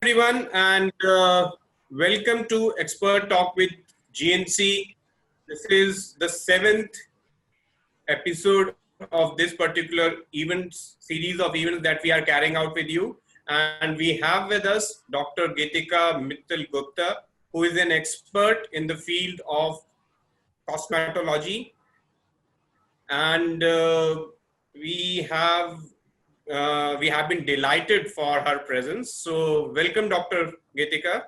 everyone, and welcome to Expert Talk with GNC. This is the 7th episode of this particular series of events that we are carrying out with you. And we have with us Dr. Geetika Mittal Gupta, who is an expert in the field of cosmetology. And we have been delighted for her presence. So welcome, Dr. Geetika.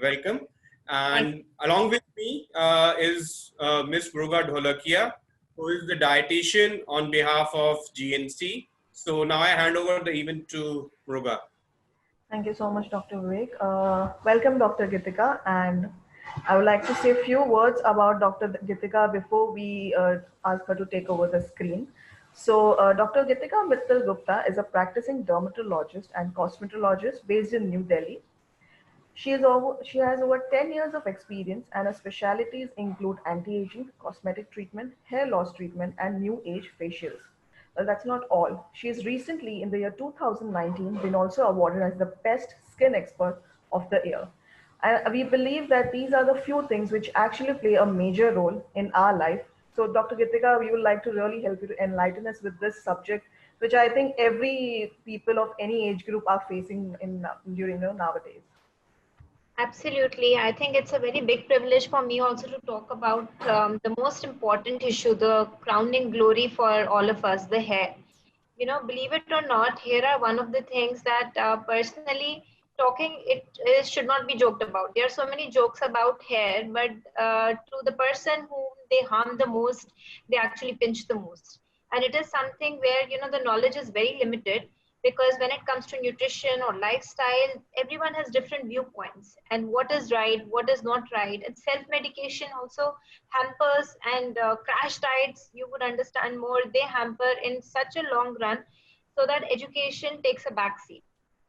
Welcome. And along with me is Ms. Mruga Dholakia, who is the dietitian on behalf of GNC. So now I hand over the event to Mruga. Thank you so much, Dr. Vivek. Welcome, Dr. Geetika, and I would like to say a few words about Dr. Geetika before we ask her to take over the screen. So, Dr. Geetika Mittal Gupta is a practicing dermatologist and cosmetologist based in New Delhi. She has over 10 years of experience, and her specialties include anti-aging, cosmetic treatment, hair loss treatment, and new age facials. Well, that's not all. She has recently, in the year 2019, been also awarded as the best skin expert of the year. And we believe that these are the few things which actually play a major role in our life. So, Dr. Geetika, we would like to really help you to enlighten us with this subject, which I think every people of any age group are facing during nowadays. Absolutely. I think it's a very big privilege for me also to talk about the most important issue, the crowning glory for all of us, the hair. You know, believe it or not, hair are one of the things that personally talking, should not be joked about. There are so many jokes about hair, but to the person whom they harm the most, they actually pinch the most. And it is something where, you know, the knowledge is very limited, because when it comes to nutrition or lifestyle, everyone has different viewpoints, and what is right, what is not right. And self-medication also hampers, and crash diets, you would understand more, they hamper in such a long run, so that education takes a backseat.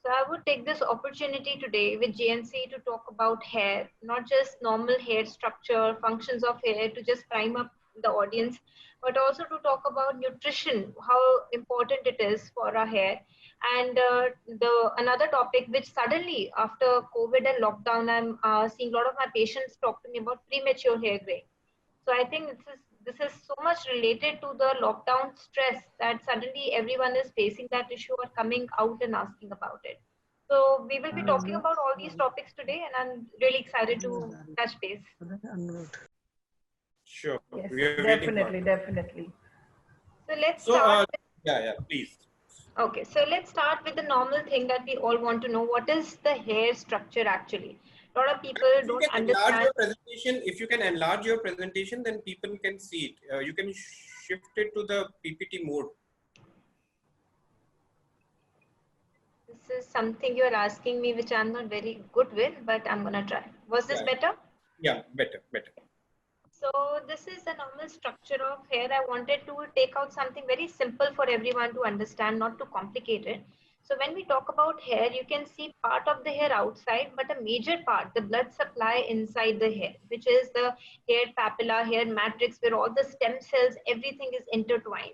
So I would take this opportunity today with GNC to talk about hair, not just normal hair structure, functions of hair, to just prime up the audience, but also to talk about nutrition, how important it is for our hair. And the another topic which suddenly after COVID and lockdown, I'm seeing a lot of my patients talk to me about premature hair gray. So I think this is so much related to the lockdown stress, that suddenly everyone is facing that issue or coming out and asking about it. So we will be talking about all these topics today, and I'm really excited to touch base. Sure. Yes, We are definitely. So let's start. Please. Okay, so let's start with the normal thing that we all want to know. What is the hair structure actually? A lot of people don't understand. If you can enlarge your presentation, then people can see it. You can shift it to the PPT mode. This is something you're asking me, which I'm not very good with, but I'm gonna try. Was this better? Yeah, better. So this is the normal structure of hair. I wanted to take out something very simple for everyone to understand, not too complicated. So when we talk about hair, you can see part of the hair outside, but a major part, the blood supply inside the hair, which is the hair papilla, hair matrix, where all the stem cells, everything is intertwined.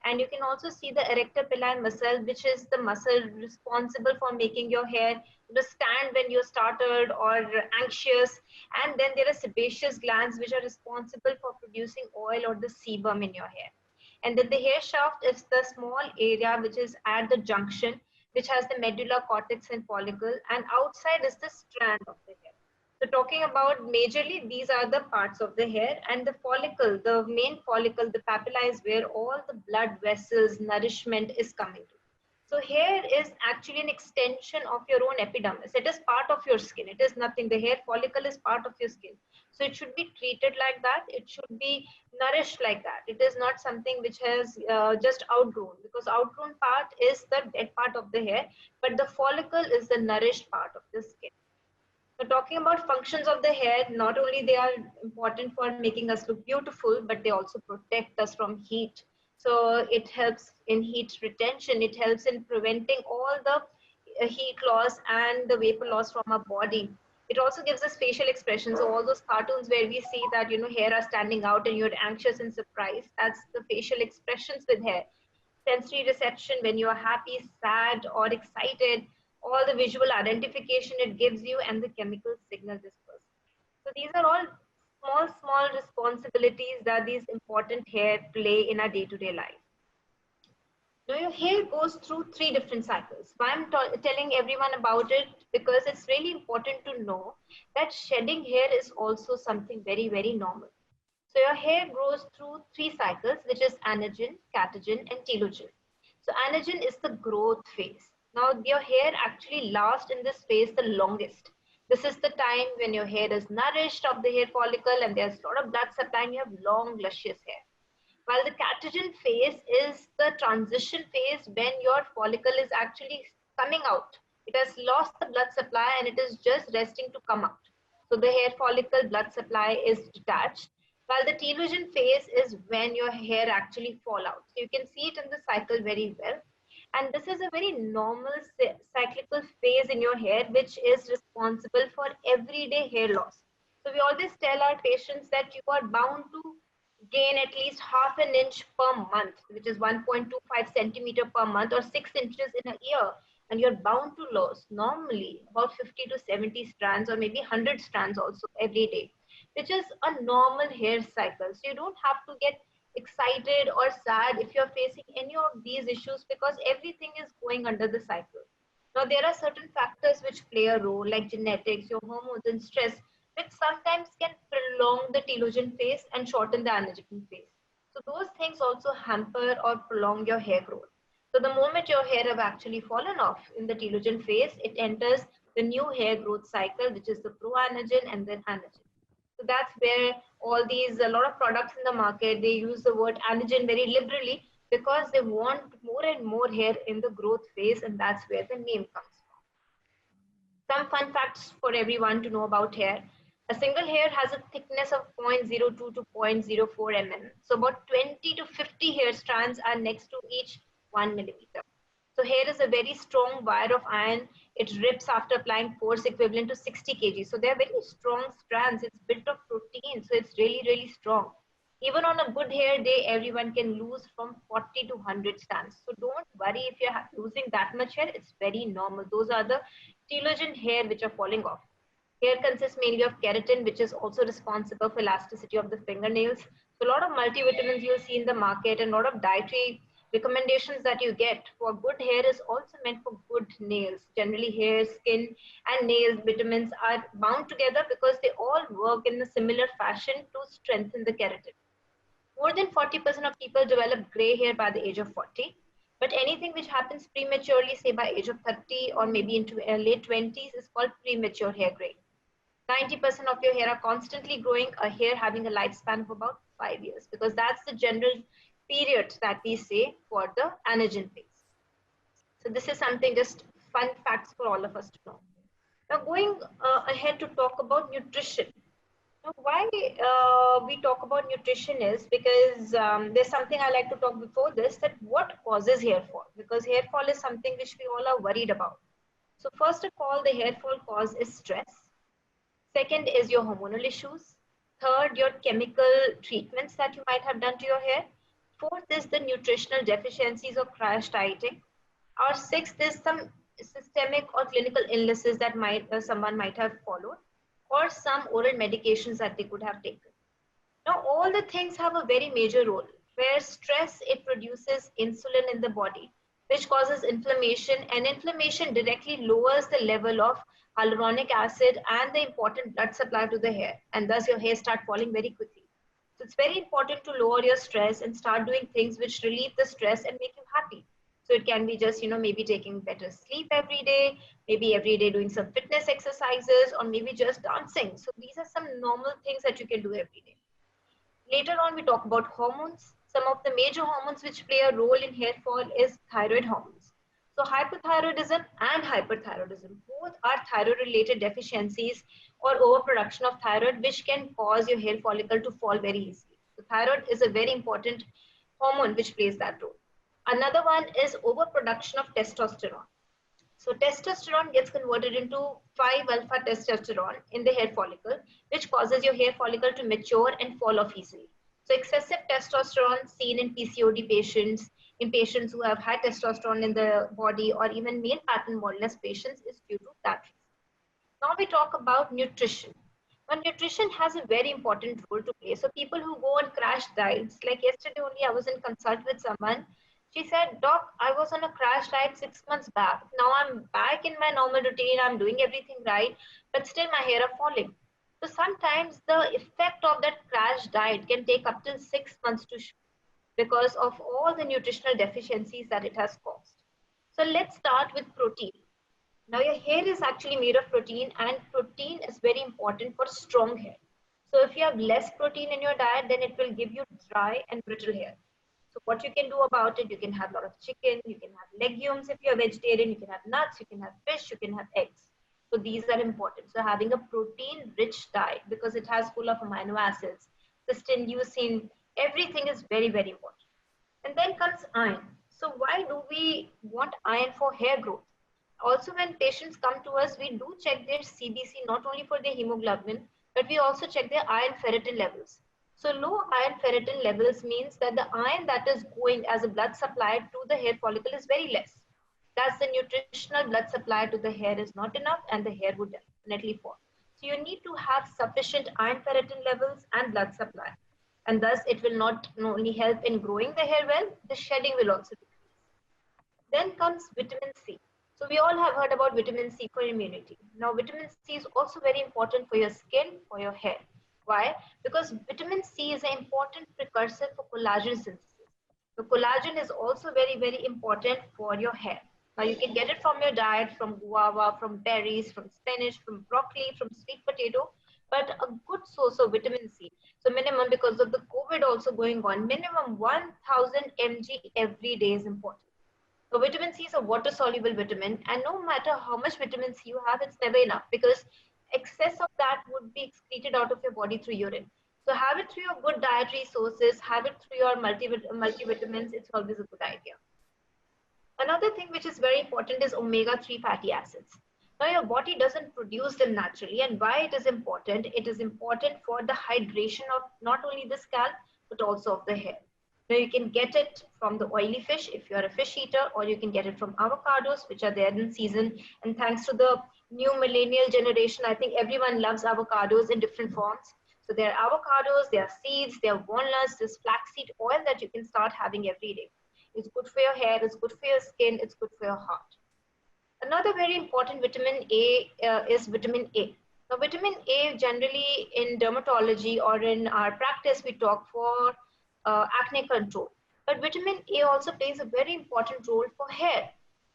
And you can also see the erector pili muscle, which is the muscle responsible for making your hair stand when you're startled or anxious. And then there are sebaceous glands, which are responsible for producing oil or the sebum in your hair. And then the hair shaft is the small area which is at the junction, which has the medulla, cortex, and follicle. And outside is the strand of the hair. So talking about majorly, these are the parts of the hair. And the follicle, the main follicle, the papilla, is where all the blood vessels, nourishment is coming to. So hair is actually an extension of your own epidermis. It is part of your skin. It is nothing. The hair follicle is part of your skin. So it should be treated like that. It should be nourished like that. It is not something which has just outgrown, because outgrown part is the dead part of the hair, but the follicle is the nourished part of the skin. So talking about functions of the hair, not only they are important for making us look beautiful, but they also protect us from heat. So it helps in heat retention. It helps in preventing all the heat loss and the vapor loss from our body. It also gives us facial expressions. So all those cartoons where we see that, you know, hair are standing out and you're anxious and surprised, that's the facial expressions with hair. Sensory reception, when you're happy, sad, or excited, all the visual identification it gives you, and the chemical signal dispersal. So these are all small responsibilities that these important hair play in our day-to-day life. Now your hair goes through three different cycles. Why I'm telling everyone about it, because it's really important to know that shedding hair is also something very, very normal. So your hair grows through three cycles, which is anagen, catagen, and telogen. So anagen is the growth phase. Now your hair actually lasts in this phase the longest. This is the time when your hair is nourished of the hair follicle and there's a lot of blood supply and you have long, luscious hair. While the catagen phase is the transition phase when your follicle is actually coming out. It has lost the blood supply and it is just resting to come out. So the hair follicle blood supply is detached. While the telogen phase is when your hair actually fall out. So you can see it in the cycle very well. And this is a very normal cyclical phase in your hair, which is responsible for everyday hair loss. So we always tell our patients that you are bound to gain at least half an inch per month, which is 1.25 centimeter per month or 6 inches in a year. And you're bound to lose normally about 50 to 70 strands or maybe 100 strands also every day, which is a normal hair cycle. So you don't have to get excited or sad if you're facing any of these issues, because everything is going under the cycle. Now, there are certain factors which play a role, like genetics, your hormones, and stress, which sometimes can prolong the telogen phase and shorten the anagen phase. So those things also hamper or prolong your hair growth. So the moment your hair have actually fallen off in the telogen phase, it enters the new hair growth cycle, which is the proanagen and then anagen. So that's where all these, a lot of products in the market, they use the word anagen very liberally because they want more and more hair in the growth phase, and that's where the name comes from. Some fun facts for everyone to know about hair. A single hair has a thickness of 0.02 to 0.04 mm. So about 20 to 50 hair strands are next to each 1 millimeter. So hair is a very strong wire of iron. It rips after applying force equivalent to 60 kg. So they are very strong strands. It's built of protein. So it's really, really strong. Even on a good hair day, everyone can lose from 40 to 100 strands. So don't worry if you're losing that much hair. It's very normal. Those are the telogen hair which are falling off. Hair consists mainly of keratin, which is also responsible for elasticity of the fingernails. So a lot of multivitamins you'll see in the market and a lot of dietary recommendations that you get for good hair is also meant for good nails. Generally, hair, skin, and nails vitamins are bound together because they all work in a similar fashion to strengthen the keratin. More than 40% of people develop gray hair by the age of 40. But anything which happens prematurely, say by age of 30 or maybe into late 20s, is called premature hair gray. 90% of your hair are constantly growing, a hair having a lifespan of about 5 years, because that's the general period that we say for the anagen phase. So this is something, just fun facts for all of us to know. Now going ahead to talk about nutrition. Now why we talk about nutrition is because there's something I like to talk before this, that what causes hair fall, because hair fall is something which we all are worried about. So first of all, the hair fall cause is stress. Second is your hormonal issues. Third, your chemical treatments that you might have done to your hair. Fourth is the nutritional deficiencies or crash dieting. Or sixth is some systemic or clinical illnesses that someone might have followed, or some oral medications that they could have taken. Now, all the things have a very major role. Where stress, it produces insulin in the body, which causes inflammation, and inflammation directly lowers the level of hyaluronic acid and the important blood supply to the hair, and thus your hair start falling very quickly. So it's very important to lower your stress and start doing things which relieve the stress and make you happy. So it can be just, maybe taking better sleep every day, maybe every day doing some fitness exercises, or maybe just dancing. So these are some normal things that you can do every day. Later on, we talk about hormones. Some of the major hormones which play a role in hair fall is thyroid hormones. So hypothyroidism and hyperthyroidism, both are thyroid-related deficiencies or overproduction of thyroid, which can cause your hair follicle to fall very easily. So thyroid is a very important hormone which plays that role. Another one is overproduction of testosterone. So testosterone gets converted into 5-alpha testosterone in the hair follicle, which causes your hair follicle to mature and fall off easily. So excessive testosterone seen in PCOD patients, in patients who have high testosterone in the body, or even male pattern baldness patients, is due to that reason. Now we talk about nutrition. Now nutrition has a very important role to play. So people who go on crash diets, like yesterday only I was in consult with someone. She said, Doc, I was on a crash diet 6 months back. Now I'm back in my normal routine. I'm doing everything right, but still my hair are falling. So sometimes the effect of that crash diet can take up to 6 months to show because of all the nutritional deficiencies that it has caused. So let's start with protein. Now your hair is actually made of protein, and protein is very important for strong hair. So if you have less protein in your diet, then it will give you dry and brittle hair. So what you can do about it, you can have a lot of chicken, you can have legumes if you're vegetarian, you can have nuts, you can have fish, you can have eggs. So these are important. So having a protein rich diet, because it has full of amino acids, cysteine, leucine, everything is very, very important. And then comes iron. So why do we want iron for hair growth? Also, when patients come to us, we do check their CBC not only for their hemoglobin, but we also check their iron ferritin levels. So low iron ferritin levels means that the iron that is going as a blood supply to the hair follicle is very less. Thus, the nutritional blood supply to the hair is not enough, and the hair would definitely fall. So you need to have sufficient iron ferritin levels and blood supply. And thus, it will not only help in growing the hair well, the shedding will also decrease. Then comes vitamin C. So we all have heard about vitamin C for immunity. Now vitamin C is also very important for your skin, for your hair. Why? Because vitamin C is an important precursor for collagen synthesis. So collagen is also very, very important for your hair. Now you can get it from your diet, from guava, from berries, from spinach, from broccoli, from sweet potato, but a good source of vitamin C. So minimum, because of the COVID also going on, minimum 1000 mg every day is important. So vitamin C is a water soluble vitamin, and no matter how much vitamin C you have, it's never enough, because excess of that would be excreted out of your body through urine. So have it through your good dietary sources, have it through your multivitamins. It's always a good idea. Another thing which is very important is omega-3 fatty acids. Now your body doesn't produce them naturally, and why it is important? It is important for the hydration of not only the scalp, but also of the hair. Now you can get it from the oily fish if you're a fish eater, or you can get it from avocados, which are there in season. And thanks to the new millennial generation, I think everyone loves avocados in different forms. So there are avocados, there are seeds, there are walnuts, there's flaxseed oil that you can start having every day. It's good for your hair, it's good for your skin, it's good for your heart. Another very important vitamin A is vitamin A. Now vitamin A generally in dermatology or in our practice, we talk for acne control. But vitamin A also plays a very important role for hair.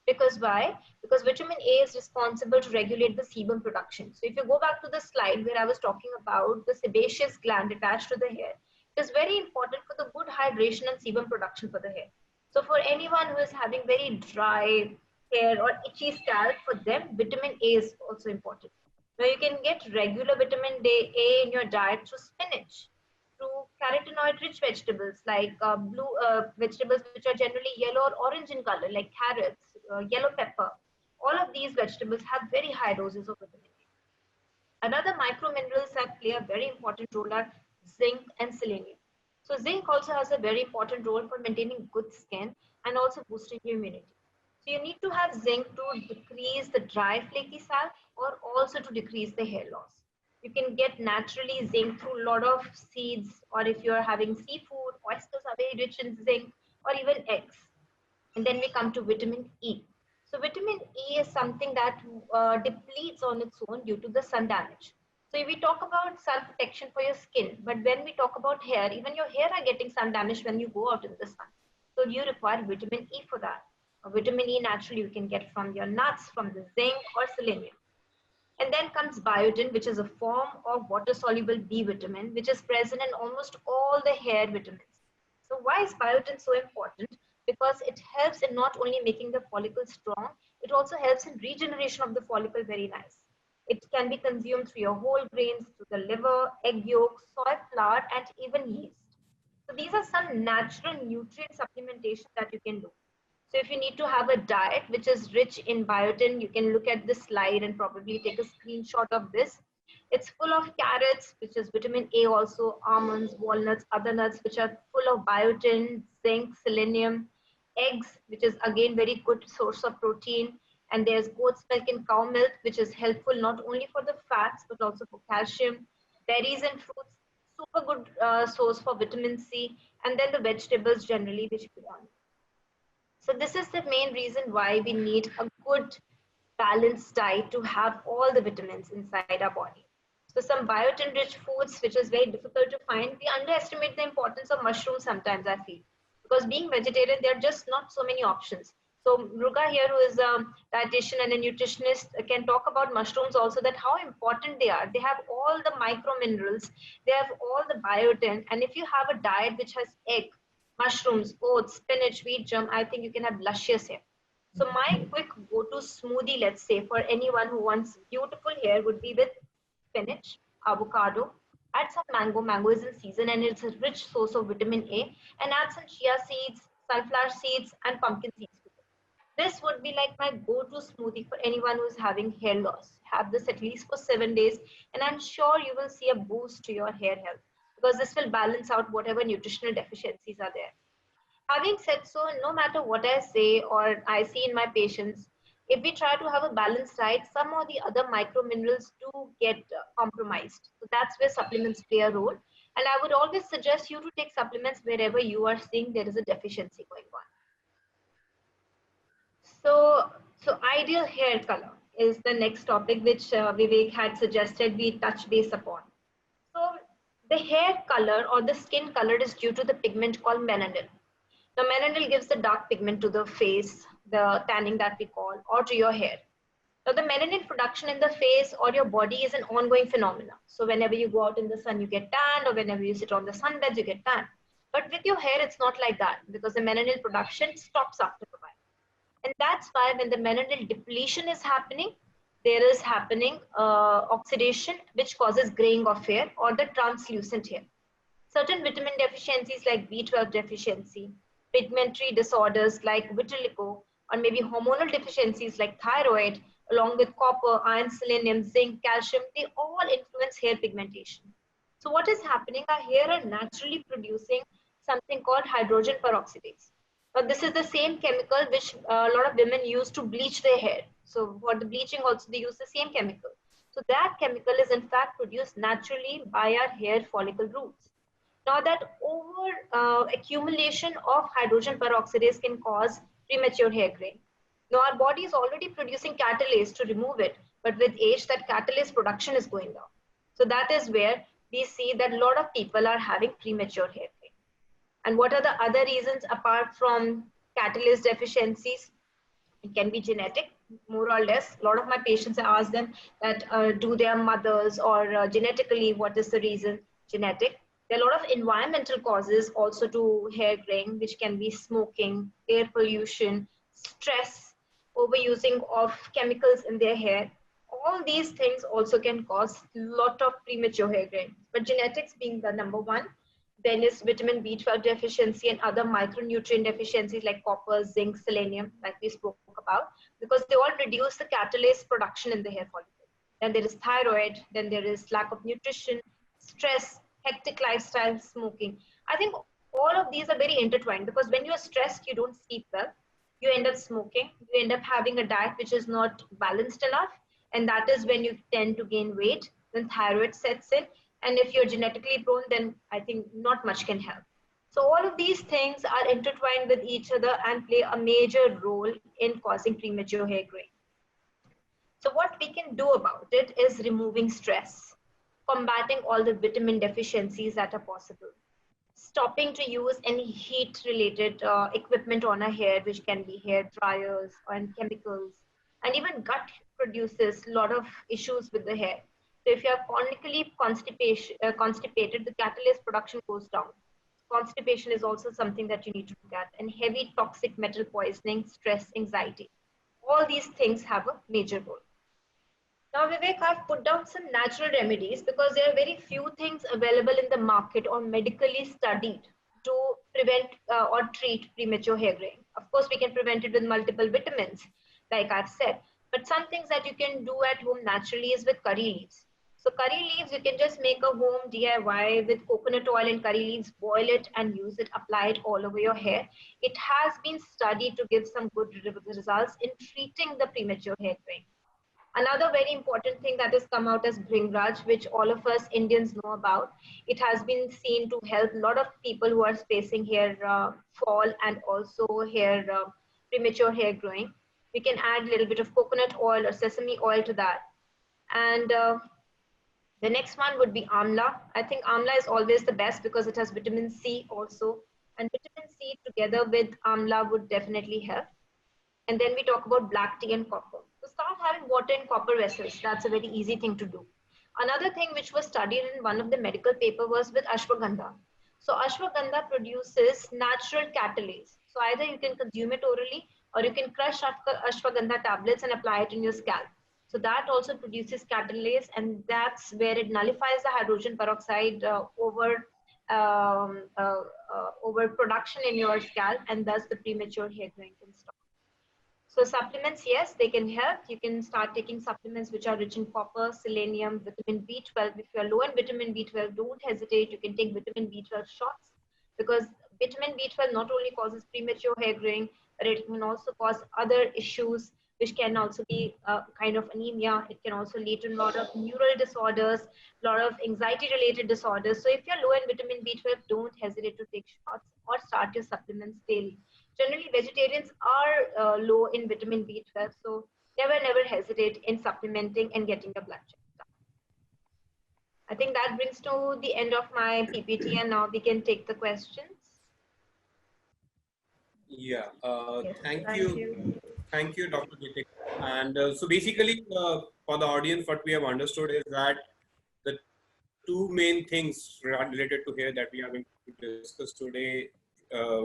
Because why? Because vitamin A is responsible to regulate the sebum production. So if you go back to the slide where I was talking about the sebaceous gland attached to the hair, it is very important for the good hydration and sebum production for the hair. So for anyone who is having very dry hair or itchy scalp, for them, vitamin A is also important. Now you can get regular vitamin A in your diet through spinach, through carotenoid-rich vegetables like blue vegetables which are generally yellow or orange in color, like carrots, yellow pepper. All of these vegetables have very high doses of vitamin A. Another microminerals that play a very important role are zinc and selenium. So zinc also has a very important role for maintaining good skin and also boosting your immunity. So you need to have zinc to decrease the dry flaky scalp, or also to decrease the hair loss. You can get naturally zinc through a lot of seeds, or if you're having seafood, oysters are very rich in zinc, or even eggs. And then we come to vitamin E. So vitamin E is something that depletes on its own due to the sun damage. So we talk about sun protection for your skin, but when we talk about hair, even your hair are getting sun damage when you go out in the sun. So you require vitamin E for that. Vitamin E naturally you can get from your nuts, from the zinc or selenium. And then comes biotin, which is a form of water-soluble B vitamin, which is present in almost all the hair vitamins. So why is biotin so important? Because it helps in not only making the follicle strong, it also helps in regeneration of the follicle very nice. It can be consumed through your whole grains, through the liver, egg yolk, soy flour, and even yeast. So these are some natural nutrient supplementation that you can do. So if you need to have a diet which is rich in biotin, you can look at this slide and probably take a screenshot of this. It's full of carrots, which is vitamin A also, almonds, walnuts, other nuts, which are full of biotin, zinc, selenium. eggs, which is again very good source of protein. And there's goat's milk and cow milk, which is helpful not only for the fats, but also for calcium. Berries and fruits, super good source for vitamin C. And then the vegetables generally, which we want. So this is the main reason why we need a good balanced diet to have all the vitamins inside our body. So some biotin rich foods, which is very difficult to find. We underestimate the importance of mushrooms sometimes, I feel. Because being vegetarian, there are just not so many options. So Mruga here, who is a dietitian and a nutritionist, can talk about mushrooms also, that how important they are. They have all the micro minerals, they have all the biotin. And if you have a diet which has egg, mushrooms, oats, spinach, wheat germ, I think you can have luscious hair. So my quick go-to smoothie, let's say, for anyone who wants beautiful hair would be with spinach, avocado, add some mango. Mango is in season and it's a rich source of vitamin A, and add some chia seeds, sunflower seeds, and pumpkin seeds. This would be like my go-to smoothie for anyone who is having hair loss. Have this at least for 7 days, and I'm sure you will see a boost to your hair health, because this will balance out whatever nutritional deficiencies are there. Having said so, no matter what I say or I see in my patients, if we try to have a balanced diet, some of the other micro minerals do get compromised. So that's where supplements play a role. And I would always suggest you to take supplements wherever you are seeing there is a deficiency going on. So ideal hair color is the next topic which Vivek had suggested we touch base upon. So the hair color or the skin color is due to the pigment called melanin. Now, melanin gives the dark pigment to the face, the tanning that we call, or to your hair. Now, the melanin production in the face or your body is an ongoing phenomenon. So, whenever you go out in the sun, you get tanned, or whenever you sit on the sunbeds, you get tanned. But with your hair, it's not like that, because the melanin production stops after a while. And that's why when the melanin depletion is happening, there is happening oxidation, which causes graying of hair or the translucent hair. Certain vitamin deficiencies like B12 deficiency, pigmentary disorders like vitiligo, or maybe hormonal deficiencies like thyroid, along with copper, iron, selenium, zinc, calcium, they all influence hair pigmentation. So what is happening? Our hair are naturally producing something called hydrogen peroxidase. Now this is the same chemical which a lot of women use to bleach their hair. So for the bleaching also they use the same chemical. So that chemical is in fact produced naturally by our hair follicle roots. Now that over accumulation of hydrogen peroxidase can cause premature hair graying. Now our body is already producing catalase to remove it, but with age that catalase production is going down. So that is where we see that a lot of people are having premature hair graying. And what are the other reasons apart from catalase deficiencies? It can be genetic, more or less. A lot of my patients, I ask them that do their mothers or genetically, what is the reason? Genetic. There are a lot of environmental causes also to hair graying, which can be smoking, air pollution, stress, overusing of chemicals in their hair. All these things also can cause a lot of premature hair graying. But genetics being the number one, then is vitamin B12 deficiency and other micronutrient deficiencies like copper, zinc, selenium, like we spoke about, because they all reduce the catalase production in the hair follicle. Then there is thyroid, then there is lack of nutrition, stress, hectic lifestyle, smoking. I think all of these are very intertwined, because when you're stressed, you don't sleep well. You end up smoking, you end up having a diet which is not balanced enough, and that is when you tend to gain weight. Then thyroid sets in, and if you're genetically prone, then I think not much can help. So all of these things are intertwined with each other and play a major role in causing premature hair graying. So what we can do about it is removing stress, combating all the vitamin deficiencies that are possible, stopping to use any heat related equipment on our hair, which can be hair dryers and chemicals, and even gut produces a lot of issues with the hair. So if you are chronically constipated, the catalase production goes down. Constipation is also something that you need to look at, and heavy toxic metal poisoning, stress, anxiety. All these things have a major role. Now, Vivek, I've put down some natural remedies because there are very few things available in the market or medically studied to prevent or treat premature hair graying. Of course, we can prevent it with multiple vitamins, like I've said, but some things that you can do at home naturally is with curry leaves. So curry leaves, you can just make a home DIY with coconut oil and curry leaves, boil it and use it, apply it all over your hair. It has been studied to give some good results in treating the premature hair growing. Another very important thing that has come out is Bhringraj, which all of us Indians know about. It has been seen to help a lot of people who are facing hair fall and also hair premature hair growing. We can add a little bit of coconut oil or sesame oil to that. And the next one would be amla. I think amla is always the best because it has vitamin C also. And vitamin C together with amla would definitely help. And then we talk about black tea and copper. So start having water in copper vessels. That's a very easy thing to do. Another thing which was studied in one of the medical paper was with ashwagandha. So ashwagandha produces natural catalase. So either you can consume it orally or you can crush ashwagandha tablets and apply it in your scalp. So that also produces catalase, and that's where it nullifies the hydrogen peroxide over production in your scalp, and thus the premature hair growing can stop. So supplements, yes, they can help. You can start taking supplements which are rich in copper, selenium, vitamin B12. If you are low in vitamin B12, don't hesitate. You can take vitamin B12 shots because vitamin B12 not only causes premature hair growing, but it can also cause other issues which can also be kind of anemia. It can also lead to a lot of neural disorders, a lot of anxiety related disorders. So if you're low in vitamin B12, don't hesitate to take shots or start your supplements daily. Generally, vegetarians are low in vitamin B12, so never hesitate in supplementing and getting a blood check done. I think that brings to the end of my PPT, and now we can take the questions. Yeah, Yes, thank you. Thank you, Dr. Gitik. And so basically, for the audience, what we have understood is that the two main things related to hair that we are going to discuss today,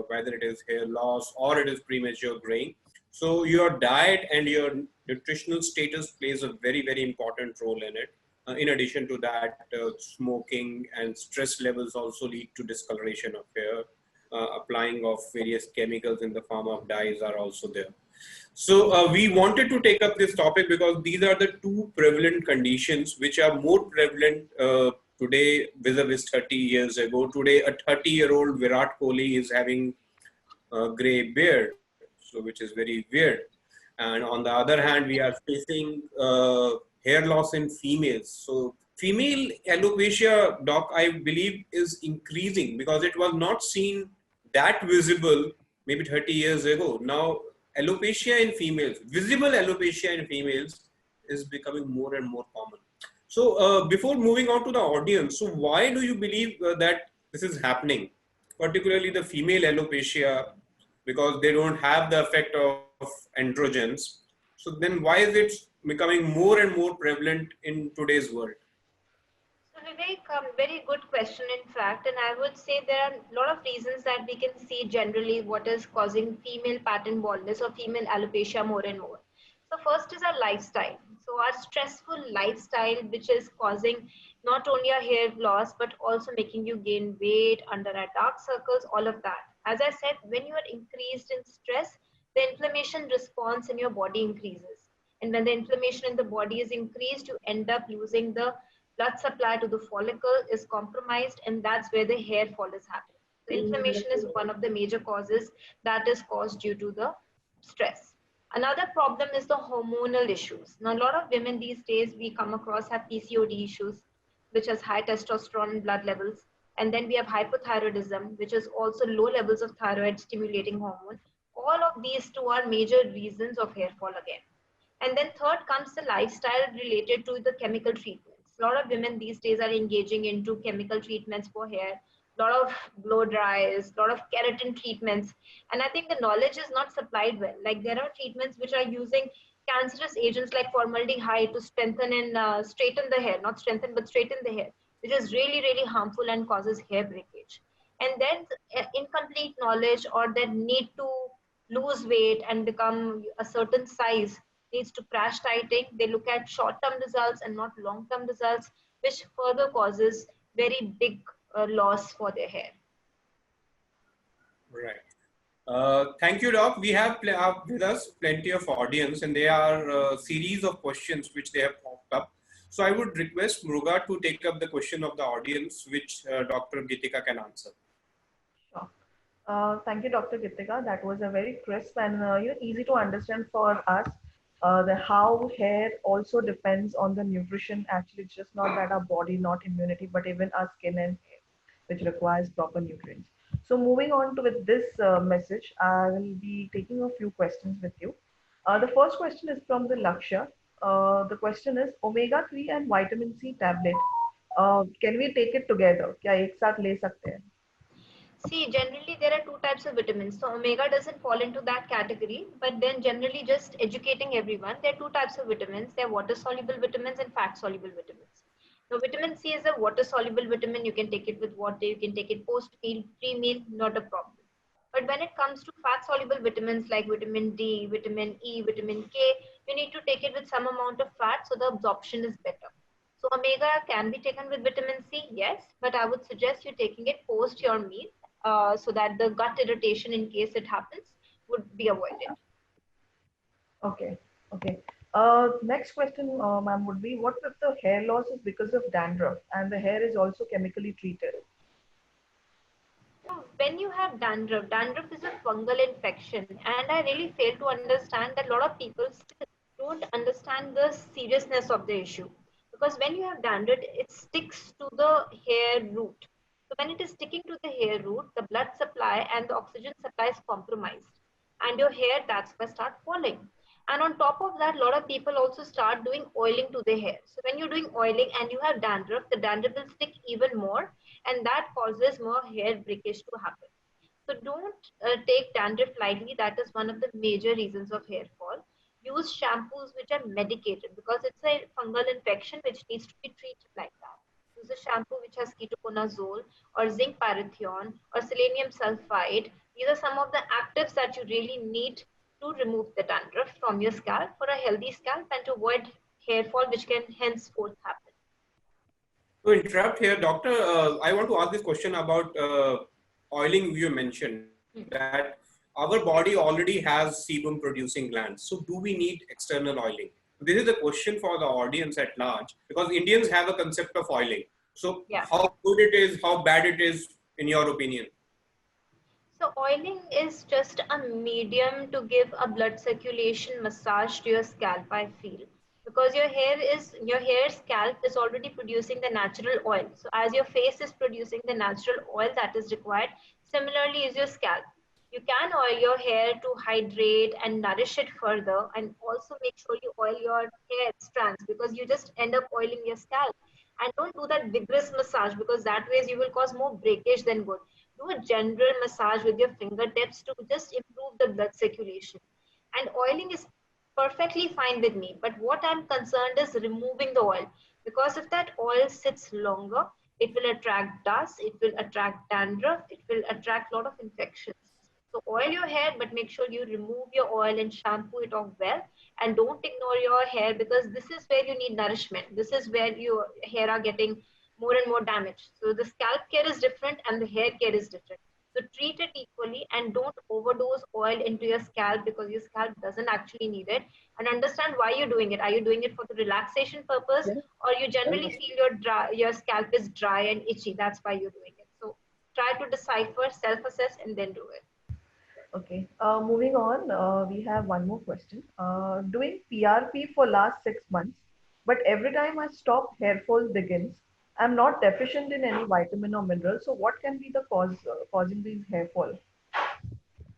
whether it is hair loss or it is premature graying. So your diet and your nutritional status plays a very, very important role in it. In addition to that, smoking and stress levels also lead to discoloration of hair. Applying of various chemicals in the form of dyes are also there. So we wanted to take up this topic because these are the two prevalent conditions which are more prevalent today vis-a-vis 30 years ago. Today, a 30-year-old Virat Kohli is having a gray beard, so which is very weird. And on the other hand, we are facing hair loss in females. So female alopecia, doc, I believe is increasing because it was not seen that visible maybe 30 years ago. Now, alopecia in females, visible alopecia in females is becoming more and more common. So before moving on to the audience, so why do you believe that this is happening, particularly the female alopecia, because they don't have the effect of androgens? So then why is it becoming more and more prevalent in today's world? So Vivek, very good question in fact, and I would say there are a lot of reasons that we can see generally what is causing female pattern baldness or female alopecia more and more. So first is our lifestyle. So our stressful lifestyle, which is causing not only a hair loss, but also making you gain weight, under eye dark circles, all of that. As I said, when you are increased in stress, the inflammation response in your body increases. And when the inflammation in the body is increased, you end up losing the blood supply to the follicle is compromised, and that's where the hair fall is happening. So inflammation is one of the major causes that is caused due to the stress. Another problem is the hormonal issues. Now, a lot of women these days we come across have PCOD issues, which has high testosterone blood levels. And then we have hypothyroidism, which is also low levels of thyroid stimulating hormone. All of these two are major reasons of hair fall again. And then third comes the lifestyle related to the chemical treatments. A lot of women these days are engaging into chemical treatments for hair, a lot of blow dries, a lot of keratin treatments. And I think the knowledge is not supplied well. Like there are treatments which are using cancerous agents like formaldehyde to strengthen and straighten the hair, not strengthen, but straighten the hair, which is really, really harmful and causes hair breakage. And then incomplete knowledge or that need to lose weight and become a certain size leads to crash dieting. They look at short-term results and not long-term results, which further causes very big loss for their hair. Right. Thank you, Doc. We have with us plenty of audience, and there are a series of questions which they have popped up. So I would request Muruga to take up the question of the audience, which Dr. Gitika can answer. Sure. Thank you, Dr. Gitika. That was a very crisp and easy to understand for us. The how hair also depends on the nutrition. Actually, it's just not that our body, not immunity, but even our skin and hair, which requires proper nutrients. So moving on to with this message, I will be taking a few questions with you. The first question is from the Laksha. The question is omega 3 and vitamin C tablet. Can we take it together? क्या एक साथ ले सकते हैं? See, generally there are two types of vitamins. So omega doesn't fall into that category, but then generally just educating everyone, there are two types of vitamins. There are water soluble vitamins and fat soluble vitamins. Now, vitamin C is a water soluble vitamin. You can take it with water, you can take it post meal, pre meal, not a problem. But when it comes to fat soluble vitamins like vitamin D, vitamin E, vitamin K, you need to take it with some amount of fat so the absorption is better. So omega can be taken with vitamin C, yes, but I would suggest you taking it post your meal so that the gut irritation, in case it happens, would be avoided. Okay, okay. Next question, ma'am, would be what if the hair loss is because of dandruff and the hair is also chemically treated? When you have dandruff, dandruff is a fungal infection, and I really fail to understand that a lot of people still don't understand the seriousness of the issue. Because when you have dandruff, it sticks to the hair root. So when it is sticking to the hair root, the blood supply and the oxygen supply is compromised, and your hair that's why start falling. And on top of that, a lot of people also start doing oiling to the hair. So when you're doing oiling and you have dandruff, the dandruff will stick even more, and that causes more hair breakage to happen. So don't take dandruff lightly. That is one of the major reasons of hair fall. Use shampoos which are medicated because it's a fungal infection which needs to be treated like that. Use a shampoo which has ketoconazole or zinc parathion or selenium sulfide. These are some of the actives that you really need to remove the dandruff from your scalp for a healthy scalp and to avoid hair fall which can henceforth happen. To interrupt here, doctor, I want to ask this question about oiling. You mentioned that our body already has sebum producing glands. So do we need external oiling? This is a question for the audience at large because Indians have a concept of oiling. So Yeah. how good it is, how bad it is in your opinion? So oiling is just a medium to give a blood circulation massage to your scalp, I feel. Because your hair scalp is already producing the natural oil. So as your face is producing the natural oil that is required, similarly is your scalp. You can oil your hair to hydrate and nourish it further, and also make sure you oil your hair strands because you just end up oiling your scalp. And don't do that vigorous massage because that way you will cause more breakage than good. Do a general massage with your fingertips to just improve the blood circulation. And oiling is perfectly fine with me. But what I'm concerned is removing the oil. Because if that oil sits longer, it will attract dust, it will attract dandruff, it will attract a lot of infections. So oil your hair, but make sure you remove your oil and shampoo it off well. And don't ignore your hair because this is where you need nourishment. This is where your hair are getting more and more damage. So the scalp care is different and the hair care is different. So treat it equally and don't overdose oil into your scalp because your scalp doesn't actually need it. And understand why you're doing it. Are you doing it for the relaxation purpose, or you generally feel your scalp is dry and itchy? That's why you're doing it. So try to decipher, self-assess, and then do it. Okay, moving on, we have one more question. Doing PRP for last 6 months, but every time I stop, hair fall begins. I'm not deficient in any vitamin or mineral. So what can be the cause causing these hair fall?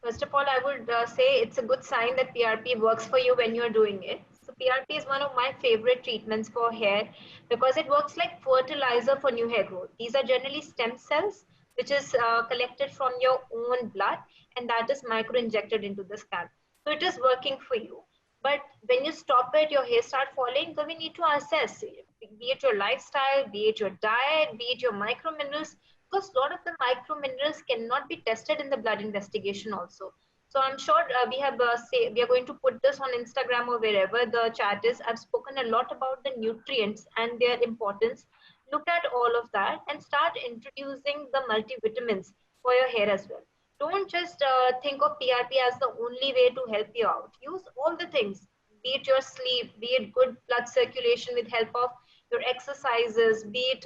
First of all, I would say it's a good sign that PRP works for you when you're doing it. So PRP is one of my favorite treatments for hair because it works like fertilizer for new hair growth. These are generally stem cells, which is collected from your own blood, and that is micro injected into the scalp. So it is working for you. But when you stop it, your hair start falling. So we need to assess, be it your lifestyle, be it your diet, be it your micro minerals, because a lot of the micro minerals cannot be tested in the blood investigation also. So I'm sure we are going to put this on Instagram or wherever the chat is. I've spoken a lot about the nutrients and their importance. Look at all of that and start introducing the multivitamins for your hair as well. Don't just think of PRP as the only way to help you out. Use all the things, be it your sleep, be it good blood circulation with help of your exercises, be it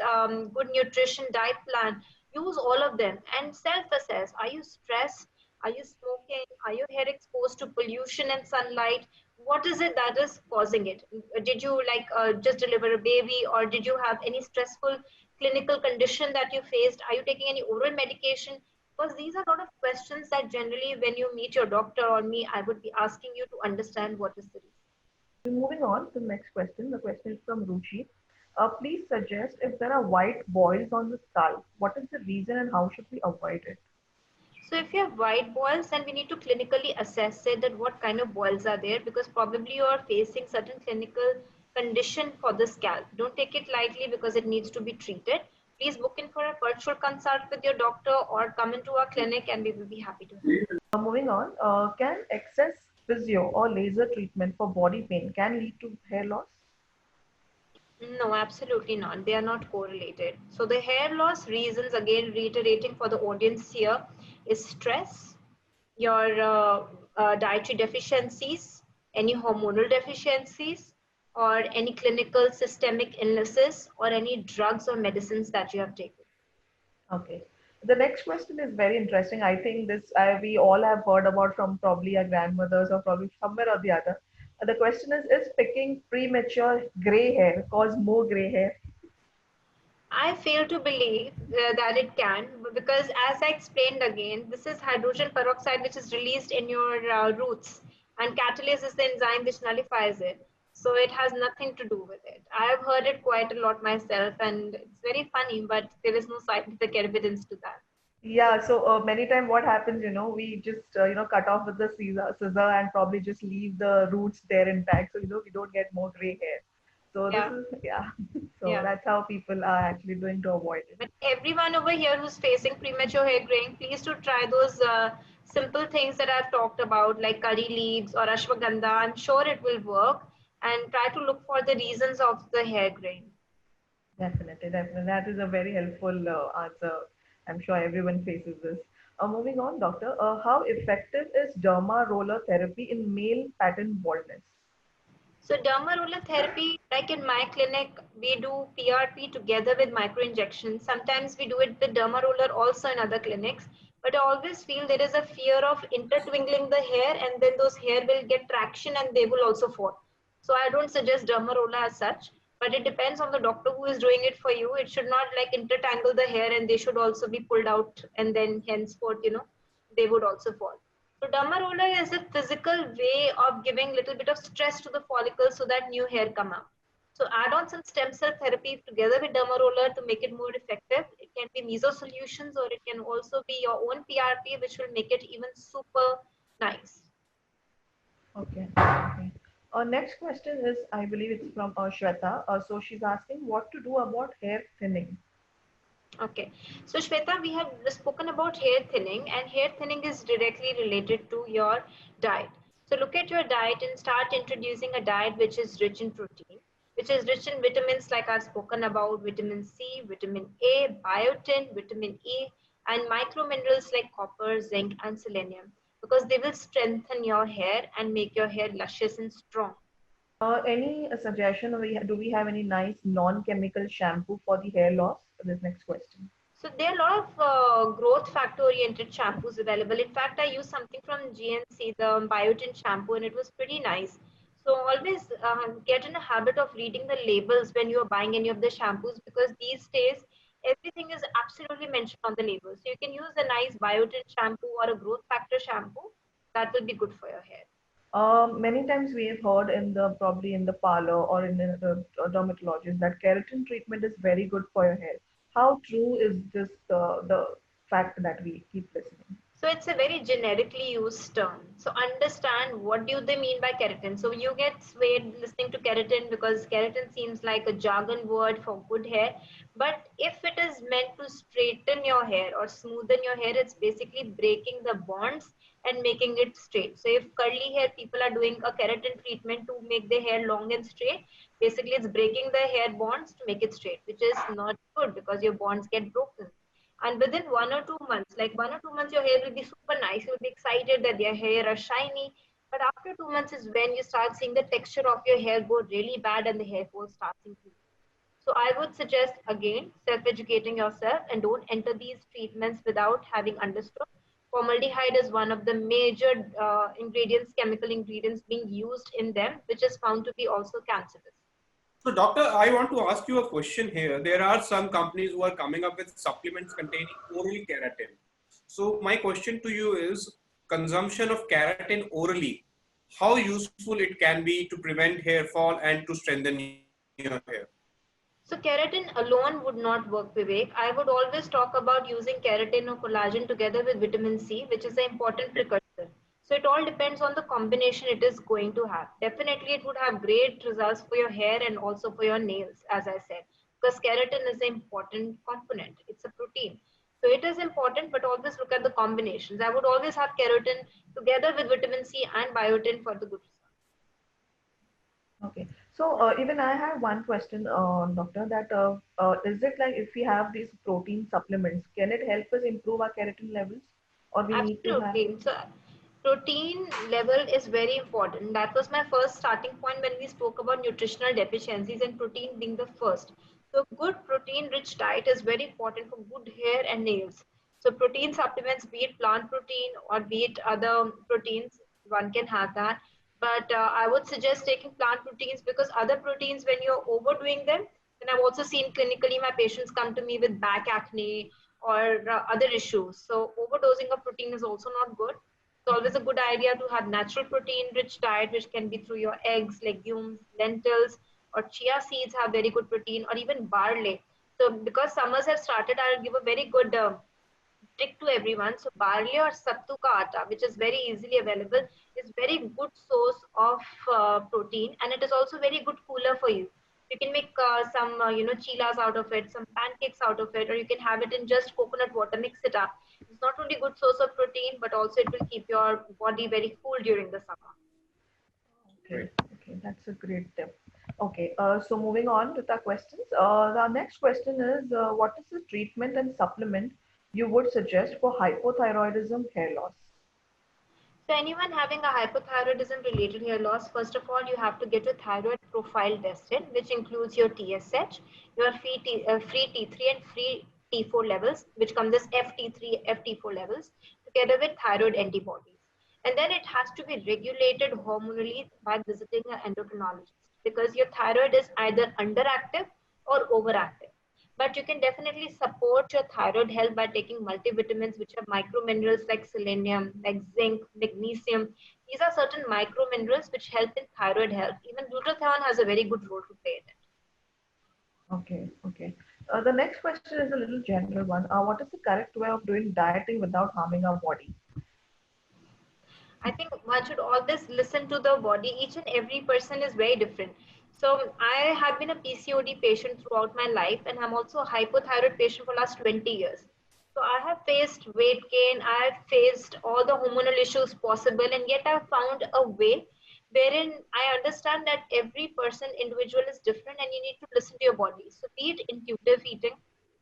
good nutrition, diet plan. Use all of them and self-assess. Are you stressed? Are you smoking? Are your hair exposed to pollution and sunlight? What is it that is causing it? Did you just deliver a baby, or did you have any stressful clinical condition that you faced? Are you taking any oral medication? Because these are a lot of questions that generally when you meet your doctor or me, I would be asking you to understand what is the reason. Moving on to the next question. The question is from Ruchi. Please suggest if there are white boils on the scalp, what is the reason and how should we avoid it? So if you have white boils, then we need to clinically assess it, that what kind of boils are there, because probably you are facing certain clinical condition for the scalp. Don't take it lightly because it needs to be treated. Please book in for a virtual consult with your doctor or come into our clinic and we will be happy to help. Moving on, can excess physio or laser treatment for body pain can lead to hair loss? No, absolutely not. They are not correlated. So the hair loss reasons, again reiterating for the audience here, is stress, your dietary deficiencies, any hormonal deficiencies, or any clinical systemic illnesses, or any drugs or medicines that you have taken. Okay. The next question is very interesting. I think we all have heard about from probably our grandmothers or probably somewhere or the other. The question is picking premature gray hair cause more gray hair? I fail to believe that it can, because as I explained again, this is hydrogen peroxide which is released in your roots, and catalase is the enzyme which nullifies it. So it has nothing to do with it. I have heard it quite a lot myself, and it's very funny, but there is no scientific evidence to that. Yeah, so many times what happens, we just, cut off with the scissor and probably just leave the roots there intact. So, we don't get more gray hair. So this Yeah, is, yeah. So yeah. that's how people are actually doing to avoid it. But everyone over here who's facing premature hair graying, please to try those simple things that I've talked about, like curry leaves or ashwagandha. I'm sure it will work. And try to look for the reasons of the hair graying. Definitely, definitely. That is a very helpful answer. I'm sure everyone faces this. Moving on, doctor, how effective is derma roller therapy in male pattern baldness? So derma roller therapy, like in my clinic, we do PRP together with microinjections. Sometimes we do it with derma roller also in other clinics. But I always feel there is a fear of intertwingling the hair, and then those hair will get traction and they will also fall. So I don't suggest derma roller as such, but it depends on the doctor who is doing it for you. It should not like intertangle the hair, and they should also be pulled out, and then henceforth, they would also fall. So derma roller is a physical way of giving little bit of stress to the follicles so that new hair come out. So add on some stem cell therapy together with derma roller to make it more effective. It can be meso solutions, or it can also be your own PRP, which will make it even super nice. Okay. Okay. Next question is, I believe it's from Shweta. So she's asking what to do about hair thinning. Okay, so Shweta, we have spoken about hair thinning, and hair thinning is directly related to your diet. So look at your diet and start introducing a diet which is rich in protein, which is rich in vitamins like I've spoken about, vitamin C, vitamin A, biotin, vitamin E, and micro minerals like copper, zinc, and selenium, because they will strengthen your hair and make your hair luscious and strong. Any suggestion? Do we have any nice non-chemical shampoo for the hair loss? This next question. So there are a lot of growth factor oriented shampoos available. In fact, I used something from GNC, the biotin shampoo, and it was pretty nice. So always get in a habit of reading the labels when you are buying any of the shampoos, because these days everything is absolutely mentioned on the label. So you can use a nice biotin shampoo or a growth factor shampoo that will be good for your hair. Many times we have heard probably in the parlor or in the dermatologist that keratin treatment is very good for your hair. How true is this the fact that we keep listening? So it's a very generically used term. So understand what do they mean by keratin. So you get swayed listening to keratin because keratin seems like a jargon word for good hair. But if it is meant to straighten your hair or smoothen your hair, it's basically breaking the bonds and making it straight. So if curly hair people are doing a keratin treatment to make their hair long and straight, basically it's breaking the hair bonds to make it straight, which is not good because your bonds get broken. And within 1 or 2 months, like 1 or 2 months, your hair will be super nice. You'll be excited that your hair are shiny. But after 2 months is when you start seeing the texture of your hair go really bad and the hair fall starts increasing. So I would suggest again self-educating yourself and don't enter these treatments without having understood. Formaldehyde is one of the major ingredients, chemical ingredients being used in them, which is found to be also cancerous. So, doctor, I want to ask you a question here. There are some companies who are coming up with supplements containing oral keratin. So, my question to you is consumption of keratin orally, how useful it can be to prevent hair fall and to strengthen your hair? So keratin alone would not work, Vivek. I would always talk about using keratin or collagen together with vitamin C, which is an important precursor. So it all depends on the combination it is going to have. Definitely, it would have great results for your hair and also for your nails, as I said, because keratin is an important component. It's a protein. So it is important, but always look at the combinations. I would always have keratin together with vitamin C and biotin for the good results. Okay. So even I have one question, doctor, that is it like if we have these protein supplements, can it help us improve our keratin levels, or we need to have? Absolutely. So protein level is very important. That was my first starting point when we spoke about nutritional deficiencies and protein being the first. So good protein rich diet is very important for good hair and nails. So protein supplements, be it plant protein or be it other proteins, one can have that. But I would suggest taking plant proteins because other proteins, when you're overdoing them, and I've also seen clinically my patients come to me with back acne or other issues. So overdosing of protein is also not good. It's always a good idea to have natural protein rich diet, which can be through your eggs, legumes, lentils, or chia seeds have very good protein, or even barley. So because summers have started, I'll give a very good trick to everyone. So barley or sattu ka atta, which is very easily available, is very good source of protein, and it is also very good cooler for you. You can make some chilas out of it, some pancakes out of it, or you can have it in just coconut water. Mix it up. It's not only good source of protein, but also it will keep your body very cool during the summer. Okay, okay, that's a great tip. Okay, so moving on with our questions. The next question is, what is the treatment and supplement you would suggest for hypothyroidism hair loss? So anyone having a hypothyroidism related hair loss, first of all, you have to get your thyroid profile tested, which includes your TSH, your free T3 and free T4 levels, which comes as FT3, FT4 levels, together with thyroid antibodies. And then it has to be regulated hormonally by visiting an endocrinologist because your thyroid is either underactive or overactive. But you can definitely support your thyroid health by taking multivitamins, which are microminerals like selenium, like zinc, magnesium. These are certain microminerals which help in thyroid health. Even glutathione has a very good role to play in it. Okay, okay. The next question is a little general one. What is the correct way of doing dieting without harming our body? I think one should always listen to the body. Each and every person is very different. So I have been a PCOD patient throughout my life, and I'm also a hypothyroid patient for last 20 years. So I have faced weight gain, I have faced all the hormonal issues possible, and yet I've found a way wherein I understand that every person individual is different and you need to listen to your body. So be it intuitive eating,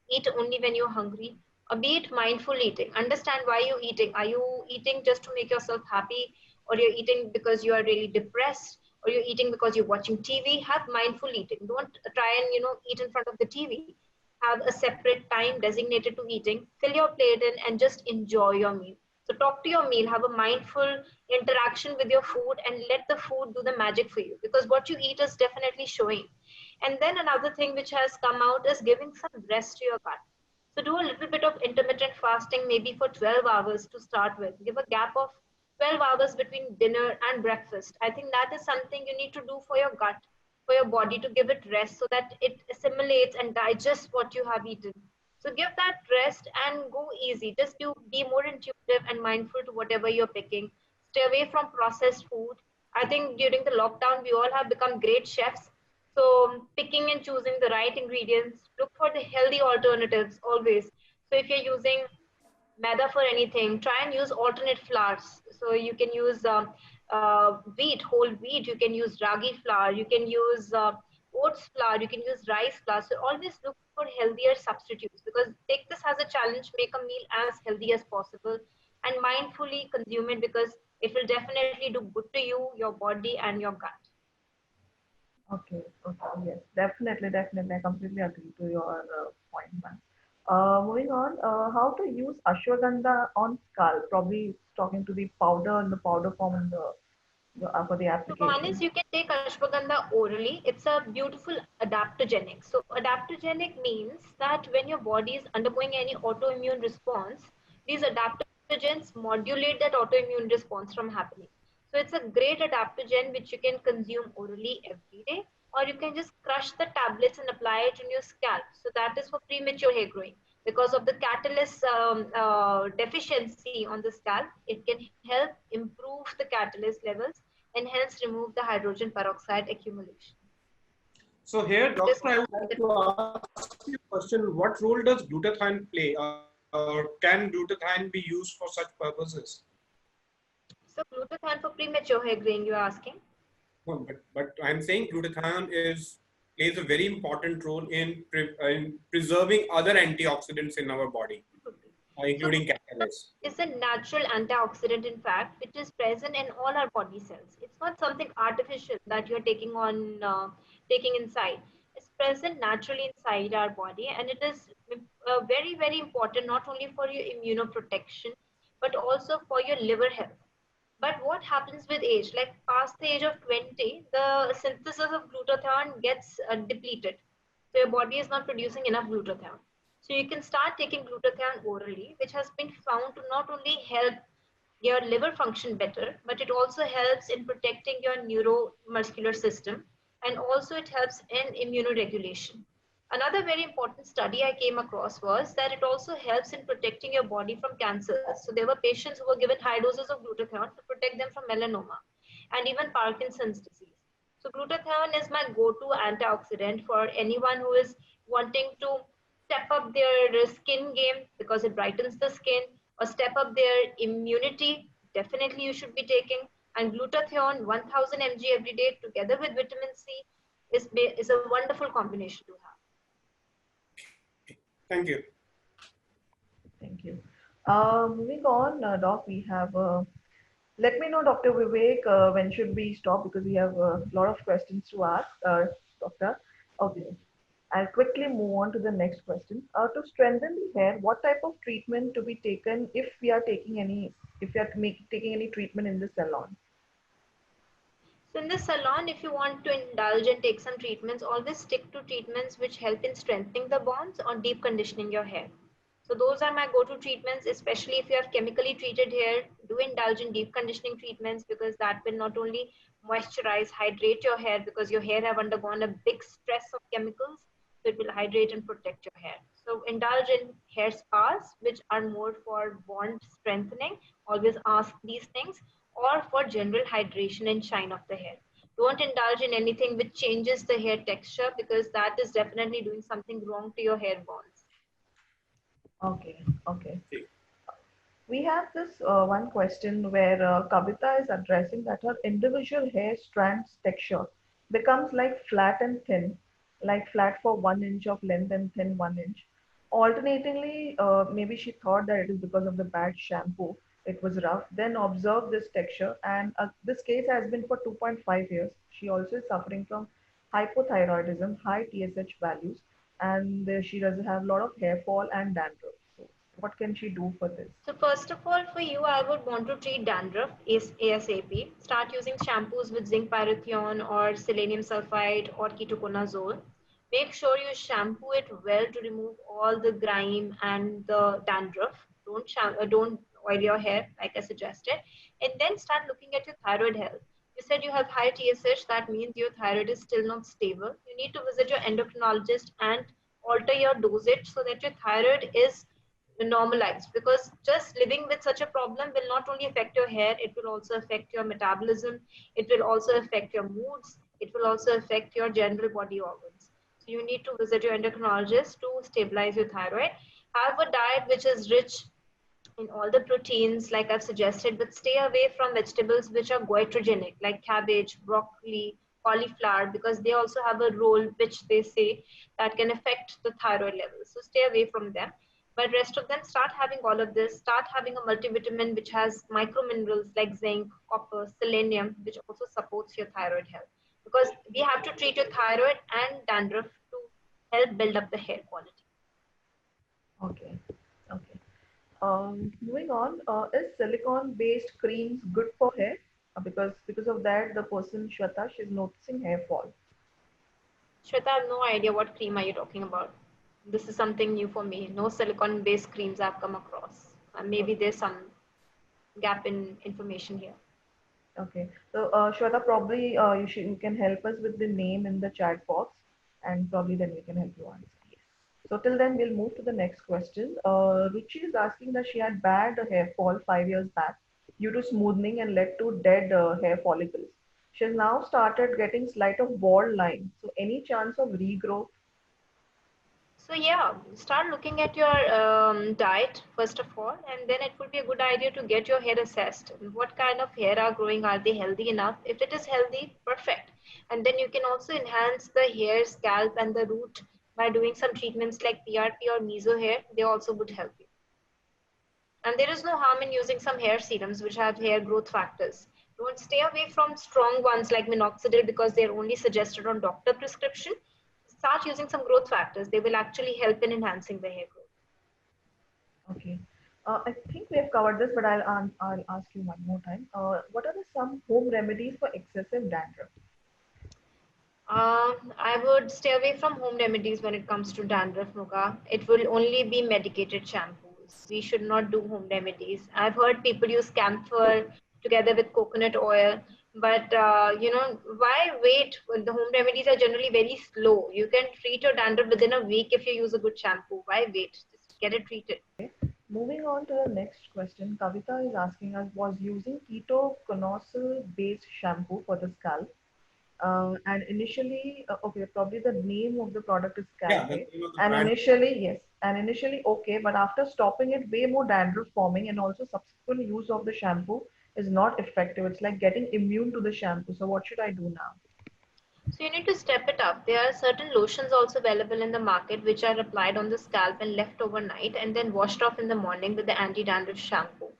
eat only when you're hungry, or be it mindful eating. Understand why you're eating. Are you eating just to make yourself happy, or you're eating because you are really depressed, or you're eating because you're watching TV? Have mindful eating. Don't try and eat in front of the TV. Have a separate time designated to eating. Fill your plate in and just enjoy your meal. So talk to your meal. Have a mindful interaction with your food and let the food do the magic for you because what you eat is definitely showing. And then another thing which has come out is giving some rest to your gut. So do a little bit of intermittent fasting, maybe for 12 hours to start with. Give a gap of 12 hours between dinner and breakfast. I think that is something you need to do for your gut, for your body to give it rest so that it assimilates and digests what you have eaten. So give that rest and go easy. Just be more intuitive and mindful to whatever you're picking. Stay away from processed food. I think during the lockdown, we all have become great chefs. So picking and choosing the right ingredients, look for the healthy alternatives always. So if you're using maida for anything, try and use alternate flours. So you can use wheat, whole wheat, you can use ragi flour, you can use oats flour, you can use rice flour. So always look for healthier substitutes because take this as a challenge, make a meal as healthy as possible and mindfully consume it because it will definitely do good to you, your body and your gut. Okay, okay, yes, definitely, definitely. I completely agree to your point, ma'am. Moving on, how to use ashwagandha on scalp? Probably talking to the powder in the powder form in for the So one is application. you can take ashwagandha orally. It's a beautiful adaptogenic. So adaptogenic means that when your body is undergoing any autoimmune response, these adaptogens modulate that autoimmune response from happening. So it's a great adaptogen which you can consume orally every day, or you can just crush the tablets and apply it on your scalp. So that is for premature hair growing. Because of the catalyst deficiency on the scalp, it can help improve the catalyst levels and hence remove the hydrogen peroxide accumulation. So here, That is doctor, one I of would the like to ask you a question. What role does glutathione play, or can glutathione be used for such purposes? so glutathione for premature hair graying, you are asking? No, but I'm saying glutathione plays a very important role in preserving other antioxidants in our body, So including catalysts. is a natural antioxidant, in fact, which is present in all our body cells. It's not something artificial that you're taking inside. It's present naturally inside our body, and it is very, very important not only for your immunoprotection, but also for your liver health. But what happens with age? Like past the age of 20, the synthesis of glutathione gets depleted. So your body is not producing enough glutathione. So you can start taking glutathione orally, which has been found to not only help your liver function better, but it also helps in protecting your neuromuscular system, and also it helps in immunoregulation. Another very important study I came across was that it also helps in protecting your body from cancers. So there were patients who were given high doses of glutathione to protect them from melanoma and even Parkinson's disease. So glutathione is my go-to antioxidant for anyone who is wanting to step up their skin game because it brightens the skin, or step up their immunity. Definitely you should be taking. And glutathione 1000 mg every day together with vitamin C is a wonderful combination to have. Thank you. Thank you. Moving on, Doc, we have. Let me know, Dr. Vivek, when should we stop because we have a lot of questions to ask, Doctor. Okay. I'll quickly move on to the next question. To strengthen the hair, what type of treatment to be taken if we are taking any, if we are taking any treatment in the salon? So in the salon, if you want to indulge and take some treatments, always stick to treatments which help in strengthening the bonds or deep conditioning your hair. So those are my go-to treatments, especially if you have chemically treated hair. Do indulge in deep conditioning treatments because that will not only moisturize, hydrate your hair because your hair have undergone a big stress of chemicals, so it will hydrate and protect your hair. So indulge in hair spas, which are more for bond strengthening. Always ask these things, or for general hydration and shine of the hair. Don't indulge in anything which changes the hair texture because that is definitely doing something wrong to your hair bonds. Okay, okay. Okay. We have this one question where Kavita is addressing that her individual hair strands texture becomes like flat and thin, like flat for 1 inch of length and thin 1 inch. Alternatingly, maybe she thought that it is because of the bad shampoo. It was rough. Then observed this texture, and this case has been for 2.5 years. She also is suffering from hypothyroidism, high TSH values, and she does have a lot of hair fall and dandruff. So, what can she do for this? So first of all, for you, I would want to treat dandruff ASAP. Start using shampoos with zinc pyrithione or selenium sulfide or ketoconazole. Make sure you shampoo it well to remove all the grime and the dandruff. Don't oil your hair like I suggested, and then start looking at your thyroid health. You said you have high TSH. That means your thyroid is still not stable. You need to visit your endocrinologist and alter your dosage so that your thyroid is normalized, because just living with such a problem will not only affect your hair, it will also affect your metabolism, it will also affect your moods, it will also affect your general body organs. So you need to visit your endocrinologist to stabilize your thyroid. Have a diet which is rich in all the proteins like I've suggested, but stay away from vegetables which are goitrogenic like cabbage, broccoli, cauliflower, because they also have a role which they say that can affect the thyroid levels. So stay away from them. But rest of them, start having all of this. Start having a multivitamin which has micro minerals like zinc, copper, selenium, which also supports your thyroid health. because we have to treat your thyroid and dandruff to help build up the hair quality. Okay. Okay. Moving on, is silicone-based creams good for hair? Because of that, the person Shweta, she's noticing hair fall. Shweta, I have no idea what cream are you talking about. This is something new for me. No silicone-based creams I've come across. Maybe there's some gap in information here. Okay. So, Shweta, probably you can help us with the name in the chat box, and probably then we can help you answer. Yes. So till then, we'll move to the next question. Ruchi is asking that she had bad hair fall 5 years back due to smoothing and led to dead hair follicles. She has now started getting slight of bald line. So any chance of regrowth? So yeah, start looking at your diet first of all, and then it would be a good idea to get your hair assessed. What kind of hair are growing? Are they healthy enough? If it is healthy, perfect. And then you can also enhance the hair, scalp, and the root by doing some treatments like PRP or meso hair. They also would help you. And there is no harm in using some hair serums which have hair growth factors. Don't stay away from strong ones like minoxidil because they're only suggested on doctor prescription. Start using some growth factors. They will actually help in enhancing the hair growth. Okay. I think we have covered this, but I'll ask you one more time. What are some home remedies for excessive dandruff? I would stay away from home remedies when it comes to dandruff, Muga. It will only be medicated shampoos. We should not do home remedies. I've heard people use camphor together with coconut oil, but why wait? The home remedies are generally very slow. You can treat your dandruff within a week if you use a good shampoo. Why wait? Just get it treated. Moving on to the next question, Kavita is asking us, was using ketoconazole based shampoo for the scalp. And initially, okay, probably the name of the product is Yeah, the Calpay. name of the And brand. initially, yes, and initially okay, but after stopping it, way more dandruff forming, and also subsequent use of the shampoo is not effective. It's like getting immune to the shampoo. So what should I do now? So you need to step it up. There are certain lotions also available in the market which are applied on the scalp and left overnight and then washed off in the morning with the anti-dandruff shampoo.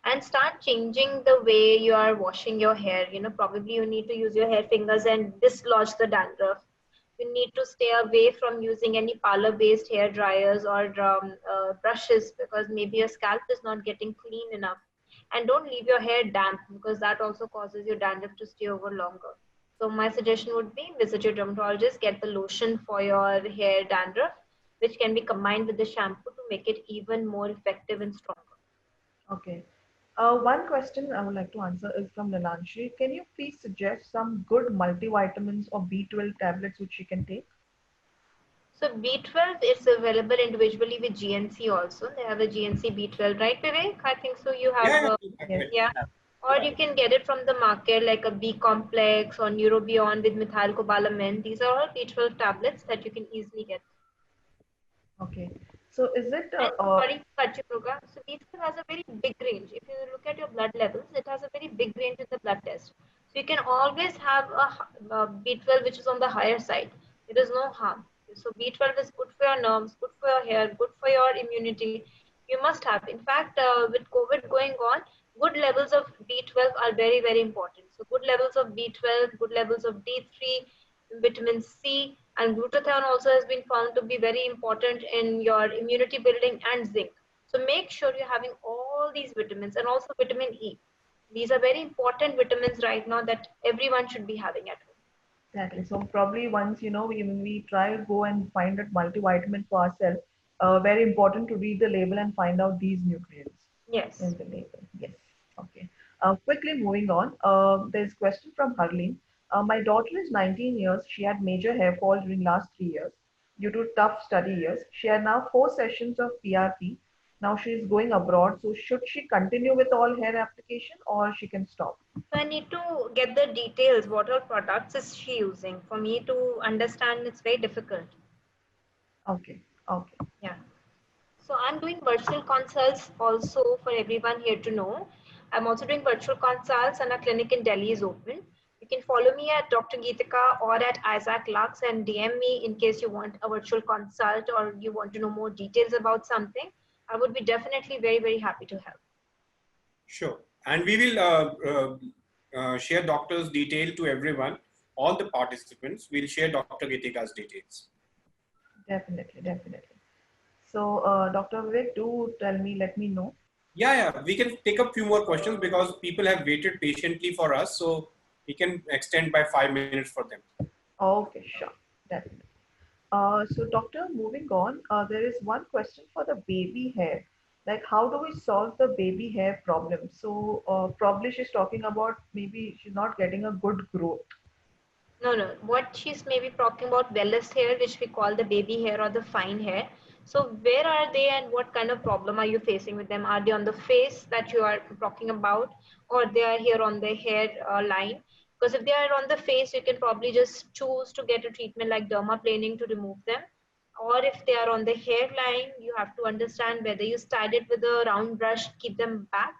And start changing the way you are washing your hair. Probably you need to use your hair fingers and dislodge the dandruff. You need to stay away from using any parlor-based hair dryers or brushes because maybe your scalp is not getting clean enough. And don't leave your hair damp because that also causes your dandruff to stay over longer. So my suggestion would be visit your dermatologist, get the lotion for your hair dandruff, which can be combined with the shampoo to make it even more effective and stronger. Okay. One question I would like to answer is from Nilanshi. Can you please suggest some good multivitamins or B12 tablets which you can take? So B12 is available individually with GNC also. They have a GNC B12, right, Vivek? I think so. You have, Yeah, Yes. yeah. Or you can get it from the market like a B complex or Neurobion with methylcobalamin. These are all B12 tablets that you can easily get. Okay. So is it And sorry to cut you, Pruga. So B12 has a very big range. If you look at your blood levels, it has a very big range in the blood test. So you can always have a B12 which is on the higher side. There is no harm. So B12 is good for your nerves, good for your hair, good for your immunity. You must have. In fact, with COVID going on, good levels of B12 are very, very important. So good levels of B12, good levels of D3, vitamin C, and glutathione also has been found to be very important in your immunity building and zinc. So make sure you're having all these vitamins and also vitamin E. These are very important vitamins right now that everyone should be having at home. exactly? So probably once we try to go and find that multivitamin for ourselves, very important to read the label and find out these nutrients Yes. in the label. Yes. Okay. Quickly moving on. There's a question from Harleen. My daughter is 19 years. She had major hair fall during last 3 years due to tough study years. She had now 4 sessions of PRP. Now she is going abroad. So should she continue with all hair application or she can stop? So I need to get the details. What all products is she using? For me to understand, it's very difficult. Okay. Okay. Yeah. So I'm doing virtual consults also for everyone here to know. I'm also doing virtual consults and our clinic in Delhi is open. You can follow me at Dr. Geetika or at Isaac Lux and DM me in case you want a virtual consult or you want to know more details about something. I would be definitely very, very happy to help. sure. And we will share doctor's detail to everyone. all the participants, we'll share Dr. Gitika's details. Definitely, definitely. So, Dr. Vivek, do tell me, let me know. Yeah, we can take a few more questions because people have waited patiently for us. So we can extend by 5 minutes for them. Okay, sure, definitely. So, doctor, moving on, there is one question for the baby hair. Like, how do we solve the baby hair problem? So, probably she's talking about maybe she's not getting a good growth. No, no. What she's maybe talking about vellus hair, which we call the baby hair or the fine hair. So where are they and what kind of problem are you facing with them? Are they on the face that you are talking about, or they are here on the hair line? Because if they are on the face, you can probably just choose to get a treatment like dermaplaning to remove them. Or if they are on the hairline, you have to understand whether you style it with a round brush, keep them back,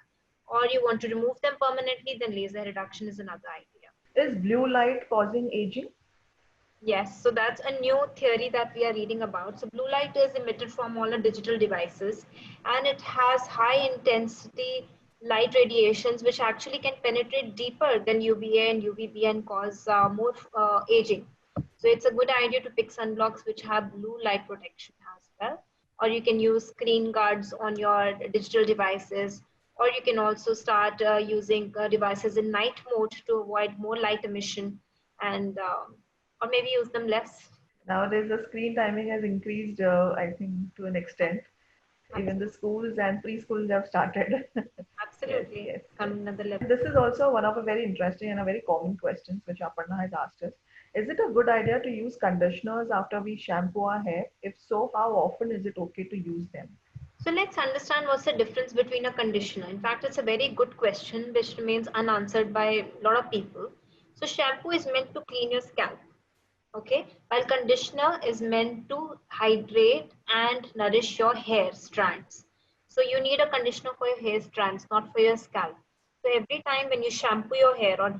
or you want to remove them permanently, then laser reduction is another idea. Is blue light causing aging? Yes, so that's a new theory that we are reading about. So blue light is emitted from all the digital devices, and it has high intensity light radiations which actually can penetrate deeper than UVA and UVB and cause more aging. So it's a good idea to pick sunblocks which have blue light protection as well. Or you can use screen guards on your digital devices, or you can also start using devices in night mode to avoid more light emission, and or maybe use them less. Nowadays, the screen timing has increased, I think, to an extent. Even the Absolutely. schools and preschools have started. Yes, Absolutely. yes, On yes. another level. This is also one of a very interesting and a very common questions which Aparna has asked us. Is it a good idea to use conditioners after we shampoo our hair? If so, how often is it okay to use them? So let's understand what's the difference between a conditioner. In fact, it's a very good question which remains unanswered by a lot of people. So shampoo is meant to clean your scalp, okay? While conditioner is meant to hydrate and nourish your hair strands. So you need a conditioner for your hair strands, not for your scalp. So every time when you shampoo your hair or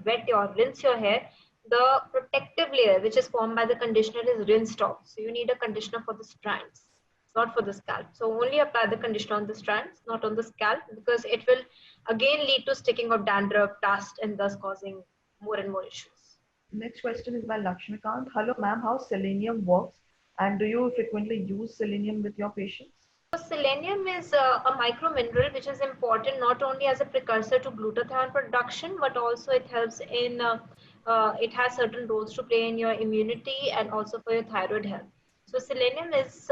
rinse your hair, the protective layer which is formed by the conditioner is rinsed off. So you need a conditioner for the strands, not for the scalp. So only apply the conditioner on the strands, not on the scalp, because it will again lead to sticking of dandruff, dust, and thus causing more and more issues. Next question is by Lakshmikant. Hello, ma'am. How selenium works? And do you frequently use selenium with your patients? So selenium is a micro mineral which is important not only as a precursor to glutathione production, but also it helps in, it has certain roles to play in your immunity and also for your thyroid health. So selenium is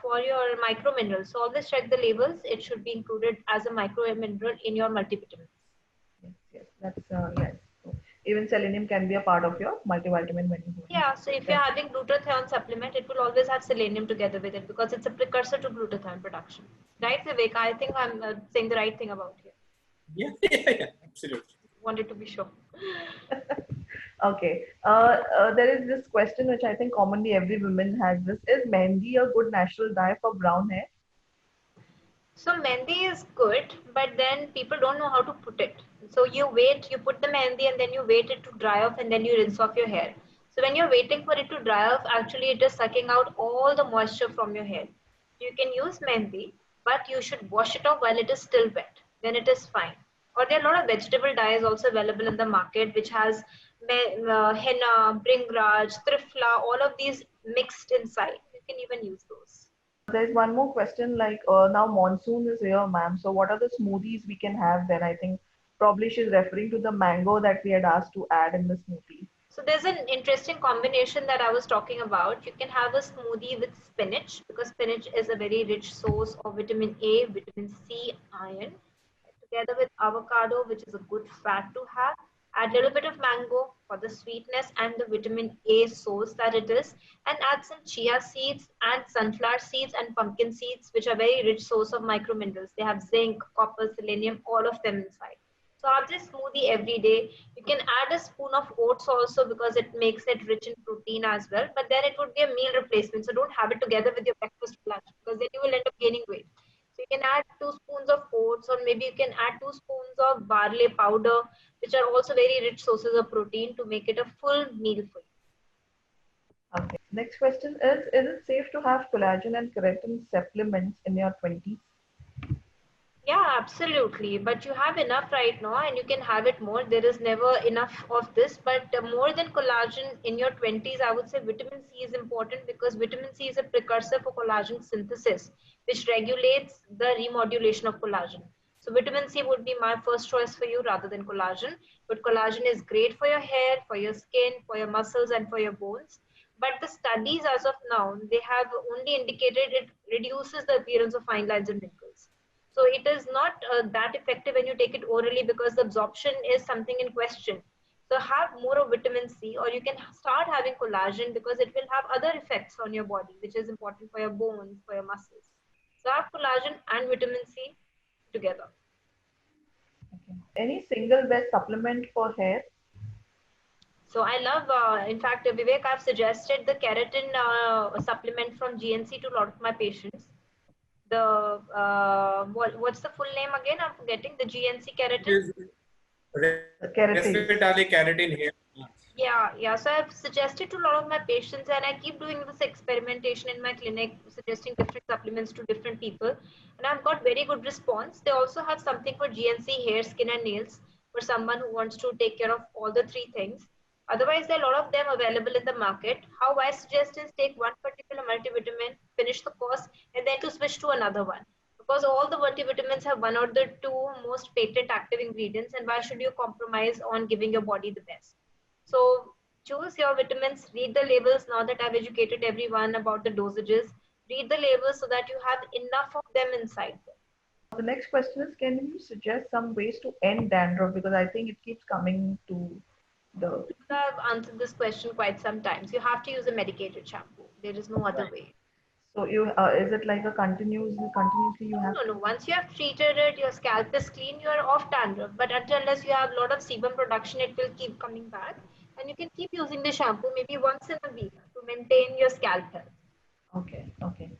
for your micro minerals. So always check the labels. It should be included as a micro mineral in your multivitamins. Yes, yes. That's yes. So even selenium can be a part of your multivitamin when you go and Yeah, take so it. if you're having glutathione supplement, it will always have selenium together with it because it's a precursor to glutathione production. Right, Vivek? I think I'm saying the right thing about here. Yeah, absolutely. Wanted to be sure. Okay. There is this question which I think commonly every woman has this. Is mehndi a good natural dye for brown hair? So mehndi is good, but then people don't know how to put it. So you wait, you put the mehndi and then you wait it to dry off and then you rinse off your hair. So when you're waiting for it to dry off, actually it is sucking out all the moisture from your hair. You can use mehndi, but you should wash it off while it is still wet. Then it is fine. Or there are a lot of vegetable dyes also available in the market, which has henna, bringraj, trifla, all of these mixed inside. You can even use those. There's one more question like now monsoon is here, ma'am. So what are the smoothies we can have then? I think probably she's referring to the mango that we had asked to add in the smoothie. So there's an interesting combination that I was talking about. You can have a smoothie with spinach because spinach is a very rich source of vitamin A, vitamin C, iron, together with avocado, which is a good fat to have. Add a little bit of mango for the sweetness and the vitamin A source that it is, and add some chia seeds and sunflower seeds and pumpkin seeds, which are very rich source of microminerals. They have zinc, copper, selenium, all of them inside. So have this smoothie every day. You can add a spoon of oats also because it makes it rich in protein as well. But then it would be a meal replacement. So don't have it together with your breakfast lunch because then you will end up gaining weight. So you can add 2 spoons of oats, or maybe you can add 2 spoons of barley powder, which are also very rich sources of protein to make it a full meal for you. Okay. Next question is it safe to have collagen and keratin supplements in your 20s? Yeah, absolutely. But you have enough right now and you can have it more. There is never enough of this, but more than collagen in your 20s, I would say vitamin C is important because vitamin C is a precursor for collagen synthesis, which regulates the remodulation of collagen. So vitamin C would be my first choice for you rather than collagen. But collagen is great for your hair, for your skin, for your muscles, and for your bones. But the studies as of now, they have only indicated it reduces the appearance of fine lines and wrinkles. So it is not that effective when you take it orally because the absorption is something in question. So have more of vitamin C, or you can start having collagen because it will have other effects on your body, which is important for your bones, for your muscles. So have collagen and vitamin C together. Okay. Any single best supplement for hair? So I love, in fact, Vivek, I've suggested the keratin supplement from GNC to a lot of my patients. The what's the full name again? I'm forgetting. The GNC It keratin. is Keratin. respiratory keratin here. Yeah. So I've suggested to a lot of my patients, and I keep doing this experimentation in my clinic, suggesting different supplements to different people, and I've got very good response. They also have something for GNC hair, skin, and nails for someone who wants to take care of all the three things. Otherwise, there are a lot of them available in the market. How I suggest is take one particular multivitamin, finish the course, and then to switch to another one. Because all the multivitamins have one or the two most patent active ingredients, and why should you compromise on giving your body the best? So choose your vitamins, read the labels now that I've educated everyone about the dosages. Read the labels so that you have enough of them inside them. The next question is, can you suggest some ways to end dandruff? Because I think it keeps coming to the. I've answered this question quite some times. You have to use a medicated shampoo. There is no other Right. way. So you is it like a continuously you have No. to? Once you have treated it, your scalp is clean, you are off dandruff. But unless you have a lot of sebum production, it will keep coming back. And you can keep using the shampoo maybe once in a week to maintain your scalp health. Okay, okay.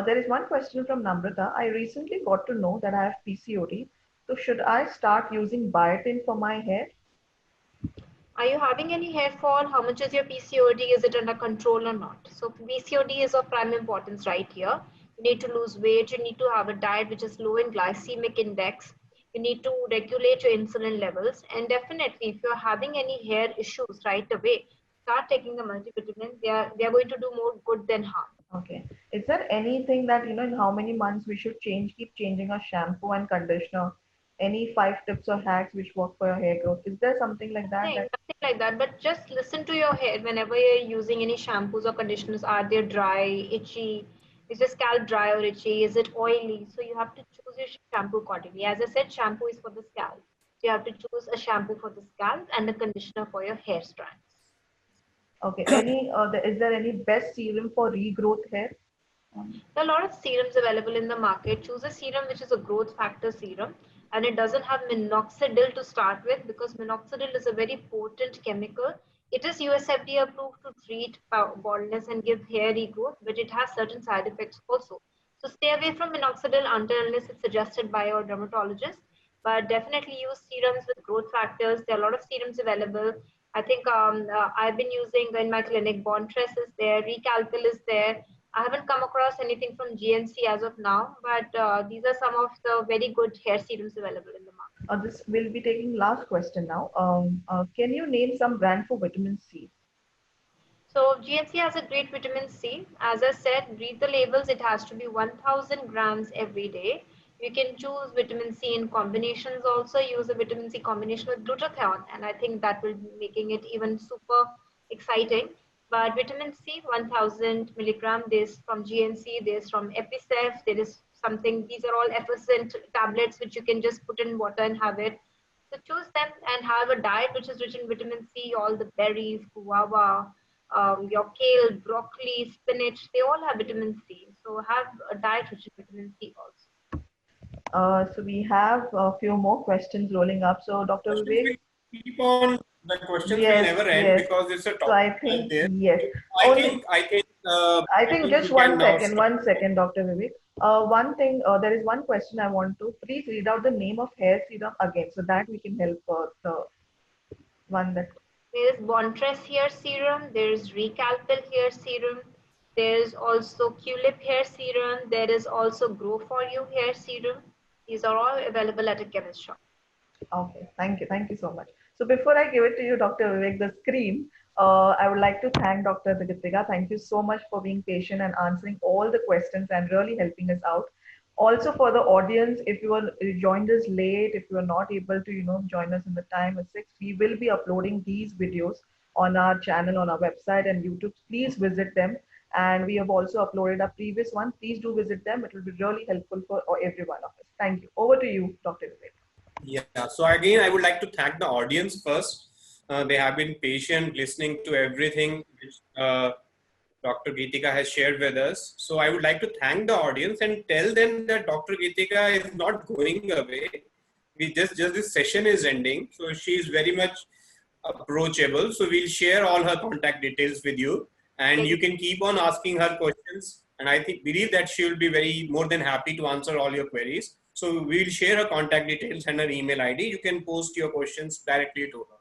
There is one question from Namrata. I recently got to know that I have PCOD. So should I start using biotin for my hair? Are you having any hair fall? How much is your PCOD? Is it under control or not? So PCOD is of prime importance right here. You need to lose weight. You need to have a diet which is low in glycemic index. You need to regulate your insulin levels. And definitely, if you're having any hair issues right away, start taking the multivitamin. They are going to do more good than harm. Okay. Is there anything that, in how many months we should keep changing our shampoo and conditioner? Any 5 tips or hacks which work for your hair growth? Is there something like that? Nothing like that. But just listen to your hair whenever you're using any shampoos or conditioners. Are they dry, itchy? Is your scalp dry or itchy? Is it oily? So you have to choose your shampoo accordingly. As I said, shampoo is for the scalp. So you have to choose a shampoo for the scalp and a conditioner for your hair strands. Okay. Is there any best serum for regrowth hair? There are a lot of serums available in the market. Choose a serum which is a growth factor serum, and it doesn't have minoxidil to start with because minoxidil is a very potent chemical. It is USFDA approved to treat baldness and give hair regrowth, but it has certain side effects also. So stay away from minoxidil unless it's suggested by your dermatologist. But definitely use serums with growth factors. There are a lot of serums available. I think I've been using in my clinic. Bontress is there, Recalpil is there. I haven't come across anything from GNC as of now, but these are some of the very good hair serums available in the market. This will be taking last question now. Can you name some brand for vitamin C? So GNC has a great vitamin C. As I said, read the labels. It has to be 1000 grams every day. You can choose vitamin C in combinations also. Use a vitamin C combination with glutathione, and I think that will be making it even super exciting. But vitamin C, 1000 milligram, there's from GNC, there's from Epicef, there is something, these are all effervescent tablets which you can just put in water and have it. So choose them and have a diet which is rich in vitamin C, all the berries, guava, your kale, broccoli, spinach, they all have vitamin C. So have a diet rich in vitamin C also. So we have a few more questions rolling up. So Dr. Questions Vivek, will keep on. The questions will yes, never end yes. because it's a So I topic right think there. yes. I Only think I can. I I think think just we can now start. one second, Dr. Vivek. One thing, there is one question I want to please read out the name of hair serum again so that we can help the one that. There is Bontress hair serum, there is Recalpil hair serum, there is also Culip hair serum, there is also Grow for You hair serum. These are all available at a chemist shop. Okay, thank you. Thank you so much. So before I give it to you, Dr. Vivek, the screen, I would like to thank Dr. Gitika. Thank you so much for being patient and answering all the questions and really helping us out. Also for the audience, if you joined us late, if you are not able to, join us in the time at 6, we will be uploading these videos on our channel, on our website and YouTube. Please visit them. And we have also uploaded a previous one. Please do visit them. It will be really helpful for every one of us. Thank you. Over to you, Dr. Vivek. Yeah, so again, I would like to thank the audience first. They have been patient listening to everything which Dr. Geetika has shared with us. So I would like to thank the audience and tell them that Dr. Geetika is not going away. We just this session is ending. So she is very much approachable. So we'll share all her contact details with you, and you can keep on asking her questions. And I believe that she will be very more than happy to answer all your queries. So we'll share her contact details and her email ID. You can post your questions directly to her.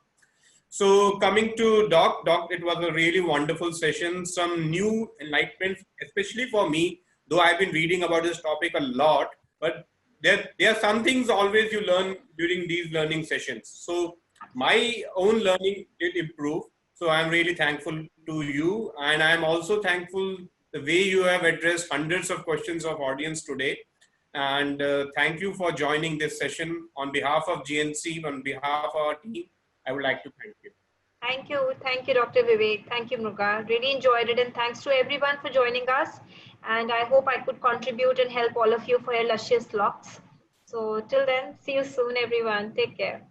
So coming to Doc, it was a really wonderful session. Some new enlightenments, especially for me, though I've been reading about this topic a lot, but there are some things always you learn during these learning sessions. So my own learning did improve. So I'm really thankful to you. And I'm also thankful the way you have addressed hundreds of questions of audience today. And thank you for joining this session. On behalf of GNC, on behalf of our team, I would like to thank you. Thank you, Dr. Vivek. Thank you, Mruga. Really enjoyed it, and thanks to everyone for joining us. And I hope I could contribute and help all of you for your luscious locks. So till then, see you soon, everyone. Take care.